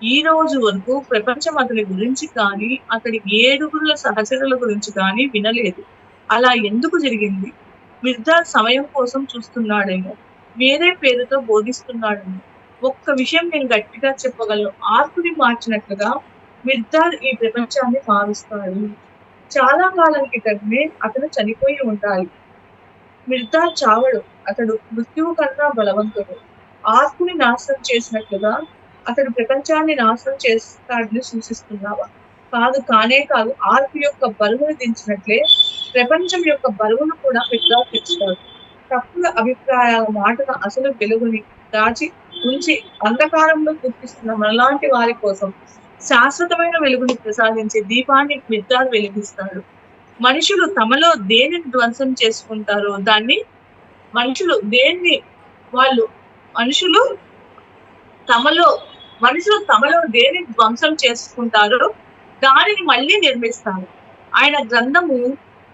ఈ రోజు వరకు ప్రపంచం అతని గురించి కానీ అతడి ఏడుగురుల సహచరుల గురించి కానీ వినలేదు. అలా ఎందుకు జరిగింది? మిర్జా సమయం కోసం చూస్తున్నాడేమో, వేరే పేరుతో బోధిస్తున్నాడేమో. ఒక్క విషయం నేను గట్టిగా చెప్పగలను. ఆర్కుని మార్చినట్లుగా మిర్జార్ ఈ ప్రపంచాన్ని మారుస్తాడు. చాలా కాలం క్రితమే అతను చనిపోయి ఉండాలి. మిర్జార్ చావడు. అతడు మృత్యువు కన్నా బలవంతుడు. ఆర్కుని నాశనం చేసినట్లుగా అతడు ప్రపంచాన్ని నాశనం చేస్తాడని సూచిస్తున్నావా? కానే కాదు. ఆర్కు యొక్క బరువును దించినట్లే ప్రపంచం యొక్క బరువును కూడా మిర్జార్ తెచ్చాడు. తప్పుల అభిప్రాయాల మాటల అసలు వెలుగుని దాచి ఉంచి అంధకారంలో గుర్తిస్తున్న మనలాంటి వారి కోసం శాశ్వతమైన వెలుగుని ప్రసాదించే దీపాన్ని మిర్జార్ వెలిగిస్తాడు. మనుషులు తమలో దేనిని ధ్వంసం చేసుకుంటారో దాన్ని మనుషులు తమలో దేనిని ధ్వంసం చేసుకుంటారో దానిని మళ్ళీ నిర్మిస్తారు. ఆయన గ్రంథము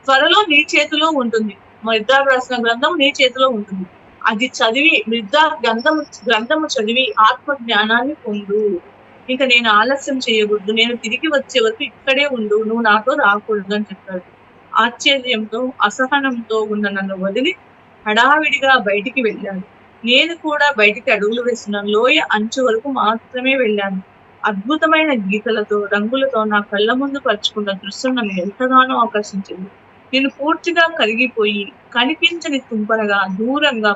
త్వరలో నీ చేతిలో ఉంటుంది. మిర్జార్ రాసిన గ్రంథం నీ చేతిలో ఉంటుంది. అది చదివి మిర్జార్ గ్రంథము చదివి ఆత్మ జ్ఞానాన్ని పొందు. ఇంకా నేను ఆలస్యం చేయకూడదు. నేను తిరిగి వచ్చే వరకు ఇక్కడే ఉండు. నువ్వు నాతో రాకూడదు అని చెప్పాడు. ఆశ్చర్యంతో అసహనంతో ఉన్న నన్ను వదిలి హడావిడిగా బయటికి వెళ్ళాను. నేను కూడా బయటికి అడుగులు వేసిన లోయ అంచు వరకు మాత్రమే వెళ్ళాను. అద్భుతమైన గీతలతో రంగులతో నా కళ్ళ ముందు పరుచుకున్న దృశ్యం నన్ను ఎంతగానో ఆకర్షించింది. నేను పూర్తిగా కరిగిపోయి కనిపించని తుంపరగా దూరంగా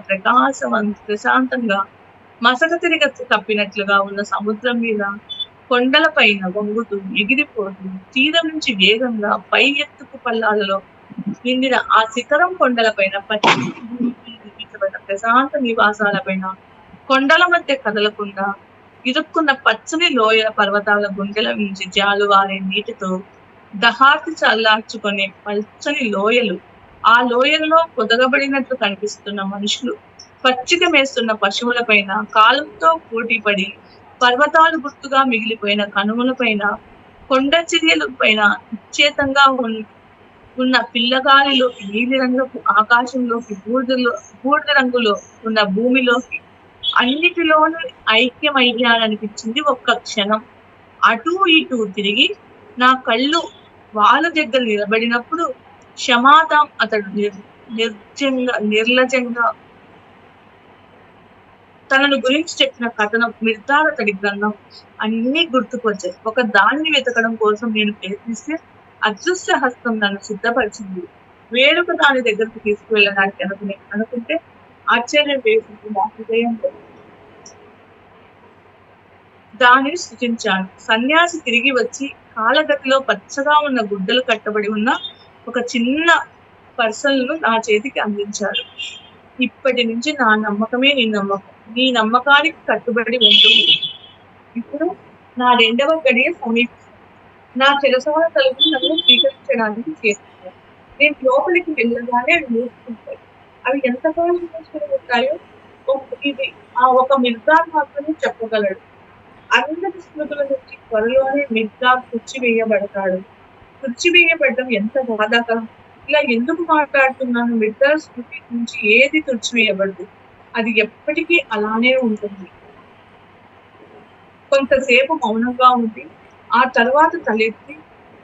ప్రశాంతంగా మసక తిరిగ తప్పినట్లుగా ఉన్న సముద్రం మీద కొండల పైన వంగుతూ ఎగిరిపోతూ తీరం నుంచి వేగంగా పై ఎత్తుకు పల్లాలలో నిండిన ఆ శిఖరం కొండల పైన ప్రశాంత నివాసాల పైన కొండల మధ్య కదలకుండా ఇరుక్కున్న పచ్చని లోయల పర్వతాల గుండెల నుంచి జాలువారే నీటితో దహార్తి చల్లార్చుకునే పచ్చని లోయలు, ఆ లోయల్లో పొదగబడినట్లు కనిపిస్తున్న మనుషులు, పచ్చిక మేస్తున్న పశువుల పైన కాలంతో పోటీపడి పర్వతాలు గుర్తుగా మిగిలిపోయిన కనుమల పైన కొండ చర్యల పైన నిశ్చేతంగా ఉన్న పిల్లగాలిలోకి నీలిరంగపు ఆకాశంలోకి బూడిద రంగులో ఉన్న భూమిలోకి అన్నిటిలోనూ ఐక్యమయ్యాననిపించింది ఒక్క క్షణం. అటూ ఇటూ తిరిగి నా కళ్ళు వాళ్ళ దగ్గర నిలబడినప్పుడు క్షమాతాం అతడు నిర్లజంగా తనను గురించి చెప్పిన కథనం మిర్దార్ అతడి గ్రంథం అన్ని గుర్తుకొచ్చాయి. ఒక దానిని వెతకడం కోసం నేను ప్రయత్నిస్తే అదృశ్య హస్తం నన్ను సిద్ధపరిచింది. వేరొక దాని దగ్గరకు తీసుకువెళ్ళడానికి అనుకుంటే ఆశ్చర్యం వేసింది నా హృదయంలో. దానిని సృజించాను. సన్యాసి తిరిగి వచ్చి కాలగతిలో పచ్చగా ఉన్న గుడ్డలు కట్టబడి ఉన్న ఒక చిన్న పర్సన్ను నా చేతికి అందించాడు. ఇప్పటి నుంచి నా నమ్మకమే నీ నమ్మకం. నీ నమ్మకానికి కట్టుబడి ఉంటుంది. ఇప్పుడు నా 2వ గడియ సమీపిస్తుంది. నా చిరసాల తలుపు నన్ను స్వీకరించడానికి చేస్తున్నాను. నేను లోపలికి వెళ్ళగానే అవి మూసుకుంటాయి. అవి ఎంతకాలం మూసుకుని ఉంటాయో ఇది ఒక మిర్దార్ మాత్రమే చెప్పగలడు. అందరి స్మృతుల నుంచి త్వరలోనే మిర్దార్ తుడిచివేయబడతాడు. తుడిచివేయబడడం ఎంత బాధాకరం. ఇలా ఎందుకు మాట్లాడుతున్నాను? మిర్దార్ స్మృతి నుంచి ఏది తుడిచివేయబడదు, అది ఎప్పటికీ అలానే ఉంటుంది. కొంతసేపు మౌనంగా ఉంది. ఆ తర్వాత తలెత్తి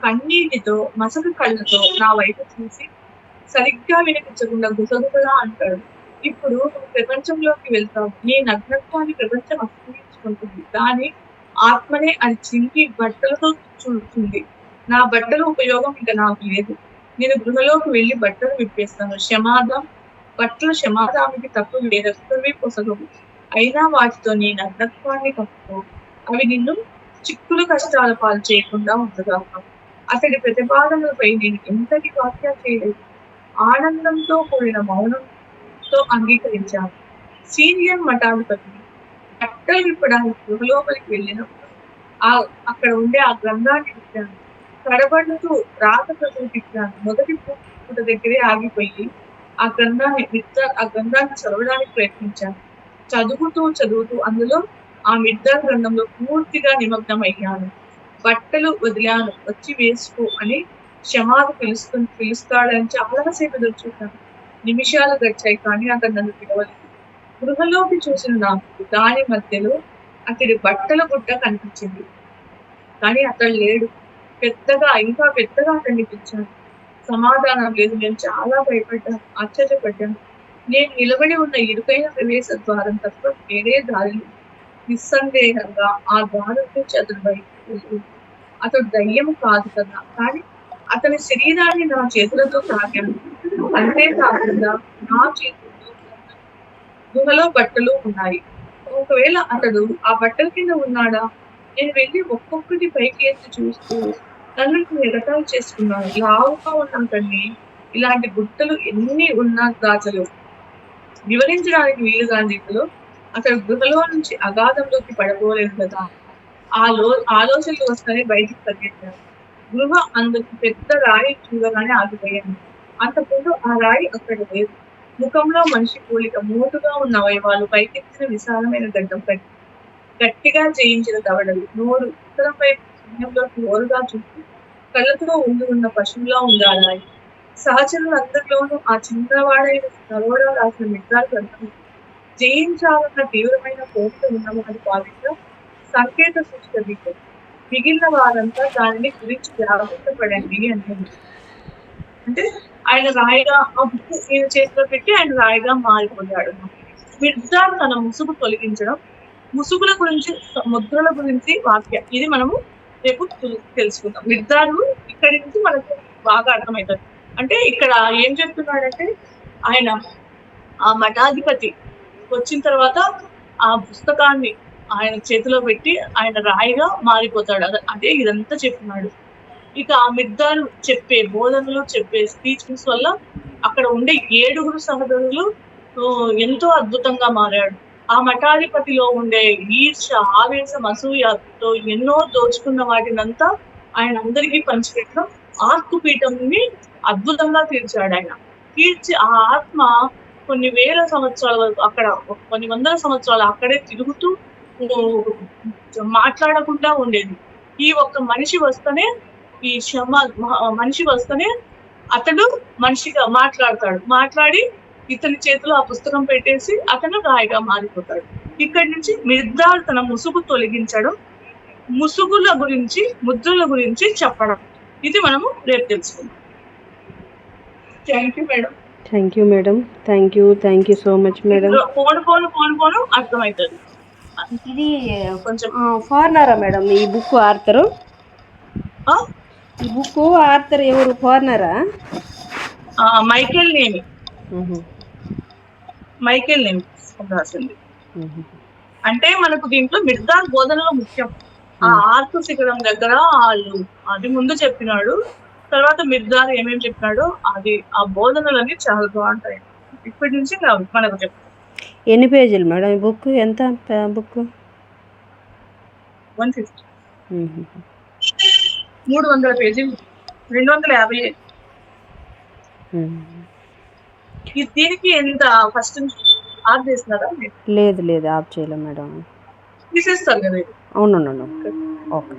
కన్నీటితో మసక కళ్ళతో నా వైపు చూసి సరిగ్గా వినిపించకుండా గుసగుసగా అంటాడు, ఇప్పుడు నువ్వు ప్రపంచంలోకి వెళ్తావు. నీ నగ్నత్వాన్ని ప్రపంచం అస్తించుకుంటుంది, కానీ ఆత్మనే అది చింపి బట్టలతో చూస్తుంది. నా బట్టల ఉపయోగం ఇక నాకు లేదు. నేను గృహలోకి వెళ్లి బట్టలు విప్పేస్తాను. బట్టల క్షమాదానికి తప్పు వేరొక్కరివి పొసగవు. అయినా వాటితో నీ నగ్నత్వాన్ని కప్పుకో. అవి నిన్ను చిక్కులు కష్టాల పాలు చేయకుండా ఉండగాక. అతడి ప్రతిపాదనలపై నేను ఎంతటి వ్యాఖ్య చేయలేదు. ఆనందంతో కూడిన మౌనంతో అంగీకరించాను. సీనియర్ మఠాధిపతి బట్టలు విప్పడానికి గృహలోపలికి వెళ్ళినప్పుడు అక్కడ ఉండే ఆ గ్రంథాన్ని విప్పాను. తడబడుతూ రాత ప్రతులు తిప్పాను. మొదటి పూట దగ్గరే ఆగిపోయి ఆ గ్రంథాన్ని చదవడానికి ప్రయత్నించాను. చదువుతూ అందులో ఆ మిర్దార్ గ్రంథంలో పూర్తిగా నిమగ్నమయ్యాను. బట్టలు వదిలాను, వచ్చి వేసుకో అని క్షమాకు పిలుస్తాడని చాలాసేపు ఎదురు చూశాను. నిమిషాలు గడిచాయి, కానీ అతను నన్ను పిలవలేదు. గృహలోకి చూసిన నాకు దాని మధ్యలో అతడి బట్టల గుడ్డ కనిపించింది, కానీ అతడు లేడు. ఇంకా పెద్దగా అతన్ని పిలిచాను. సమాధానం లేదు. నేను చాలా భయపడ్డాను, ఆశ్చర్యపడ్డాను. నేను నిలబడి ఉన్న ఇరుకైన ప్రవేశ ద్వారం తప్ప వేరే దారి లేదు. నిస్సందేహంగా ఆ ద్వారం నుంచి అతడు బయటకు అతడు దయ్యము కాదు కదా, కానీ అతని శరీరాన్ని నా చేతులతో తాకాను. అంతేకాకుండా నా చేతుల్లో గుహలో బట్టలు ఉన్నాయి. ఒకవేళ అతడు ఆ బట్టల కింద ఉన్నాడా? నేను వెళ్ళి ఒక్కొక్కటి పైకి ఎత్తి చూస్తూ నన్ను ఎగతాళి చేసుకున్నాను. లావుగా ఉన్న అతన్ని ఇలాంటి గుట్టలు ఎన్ని ఉన్నా దాచలు. వివరించడానికి వీలుగా రీతిలో అతడు గృహలో నుంచి అగాధంలోకి పడబోలేదు కదా. ఆలోచనలు వస్తానే బయటికి పరిగెత్తాను. గృహ అందుకు పెద్ద రాయి చూడగానే ఆగిపోయాను. అంతకుముందు ఆ రాయి అక్కడ లేదు. ముఖంలో మనిషి పోలిక, మోటుగా ఉన్న అవయవాలు, పైకెత్తిన విశాలమైన గడ్డం, గట్టిగా చేయించిన దవడలు, నోరు ఉత్తరం వైపు సమయంలోకి ఓరుగా చూసి కళ్ళతో ఉన్న పశువులా ఉంది ఆ రాయి. సహచరులందరిలోనూ ఆ చిన్నవాడైన నరోడా రాసిన మిర్దార్ గ్రంథం జయించాలన్న తీవ్రమైన కోరిక ఉన్నవాడు భావించ సంకేత సూచిక దిగు. మిగిలిన వారంతా దానిని గురించి జాగ్రత్తపడండి అనేది. అంటే ఆయన రాయిగా ఆ బుక్ ఈయన చేతిలో పెట్టి ఆయన రాయిగా మారిపోయాడు. మిర్దార్ తన ముసుగు తొలగించడం, ముసుగుల గురించి, ముద్రల గురించి వాక్య, ఇది మనము రేపు తెలుసుకుందాం. మిర్దారు ఇక్కడి నుంచి మనకు బాగా అర్థమవుతుంది. అంటే ఇక్కడ ఏం చెప్తున్నాడంటే, ఆయన ఆ మఠాధిపతి వచ్చిన తర్వాత ఆ పుస్తకాన్ని ఆయన చేతిలో పెట్టి ఆయన రాయిగా మారిపోతాడు. అదే ఇదంతా చెప్తున్నాడు. ఇక ఆ మిర్దారు చెప్పే బోధనలు, చెప్పే స్పీచెస్ వల్ల అక్కడ ఉండే 7 సహోదరులు ఎంతో అద్భుతంగా మారాడు. ఆ మఠాధిపతిలో ఉండే ఈర్ష, ఆవేశం, అసూయతో ఎన్నో దోచుకున్న వాటినంతా ఆయన అందరికీ పంచిపెట్టడం, ఆత్మపీఠంని అద్భుతంగా తీర్చాడు. ఆయన తీర్చి ఆ ఆత్మ కొన్ని వేల సంవత్సరాల వరకు అక్కడ, కొన్ని వందల సంవత్సరాలు అక్కడే తిరుగుతూ మాట్లాడకుండా ఉండేది. ఈ ఒక్క మనిషి వస్తేనే, ఈ మనిషి వస్తేనే అతడు మనిషిగా మాట్లాడతాడు. మాట్లాడి ఇతని చేతిలో ఆ పుస్తకం పెట్టేసి అతను రాయిగా మారిపోతాడు. ఇక్కడి నుంచి మిర్దార్ తన ముసుగు తొలగించడం, ముసుగుల గురించి, ముద్రల గురించి చెప్పడం, ఇది మనము రేపు తెలుసుకుందాం. Thank you madam. Thank you madam, thank you so much madam. Phone అర్థమవుతుంది. ఇది కొంచెం ఫారినరా మేడం ఈ బుక్ ఆర్థరు? ఆ? ఈ బుక్ ఆర్థర్ ఎవరు, ఫారినరా? మైకేల్ నేమి రాసింది. అంటే మనకు దీంట్లో మిర్దార్ బోధనలు ముఖ్యం. ఆ ఆర్కు శిఖరం దగ్గర వాళ్ళు అది ముందు చెప్పినాడు, తర్వాత మిర్దార్ ఏమేమి చెప్పినాడో అది ఆ బోధనలన్నీ చాలా బాగుంటాయి. ఇప్పటి నుంచి మనకు చెప్తాను. ఎన్ని పేజీలు మేడం ఈ బుక్? ఎంత బుక్? 150, 300 పేజీలు, 250. దీనికి ఎంత ఫస్ట్ ఆఫ్ చేస్తున్నారా? లేదు ఆఫ్ చేయలేదు మేడం. తీసేస్తారు కదా. అవును. ఓకే.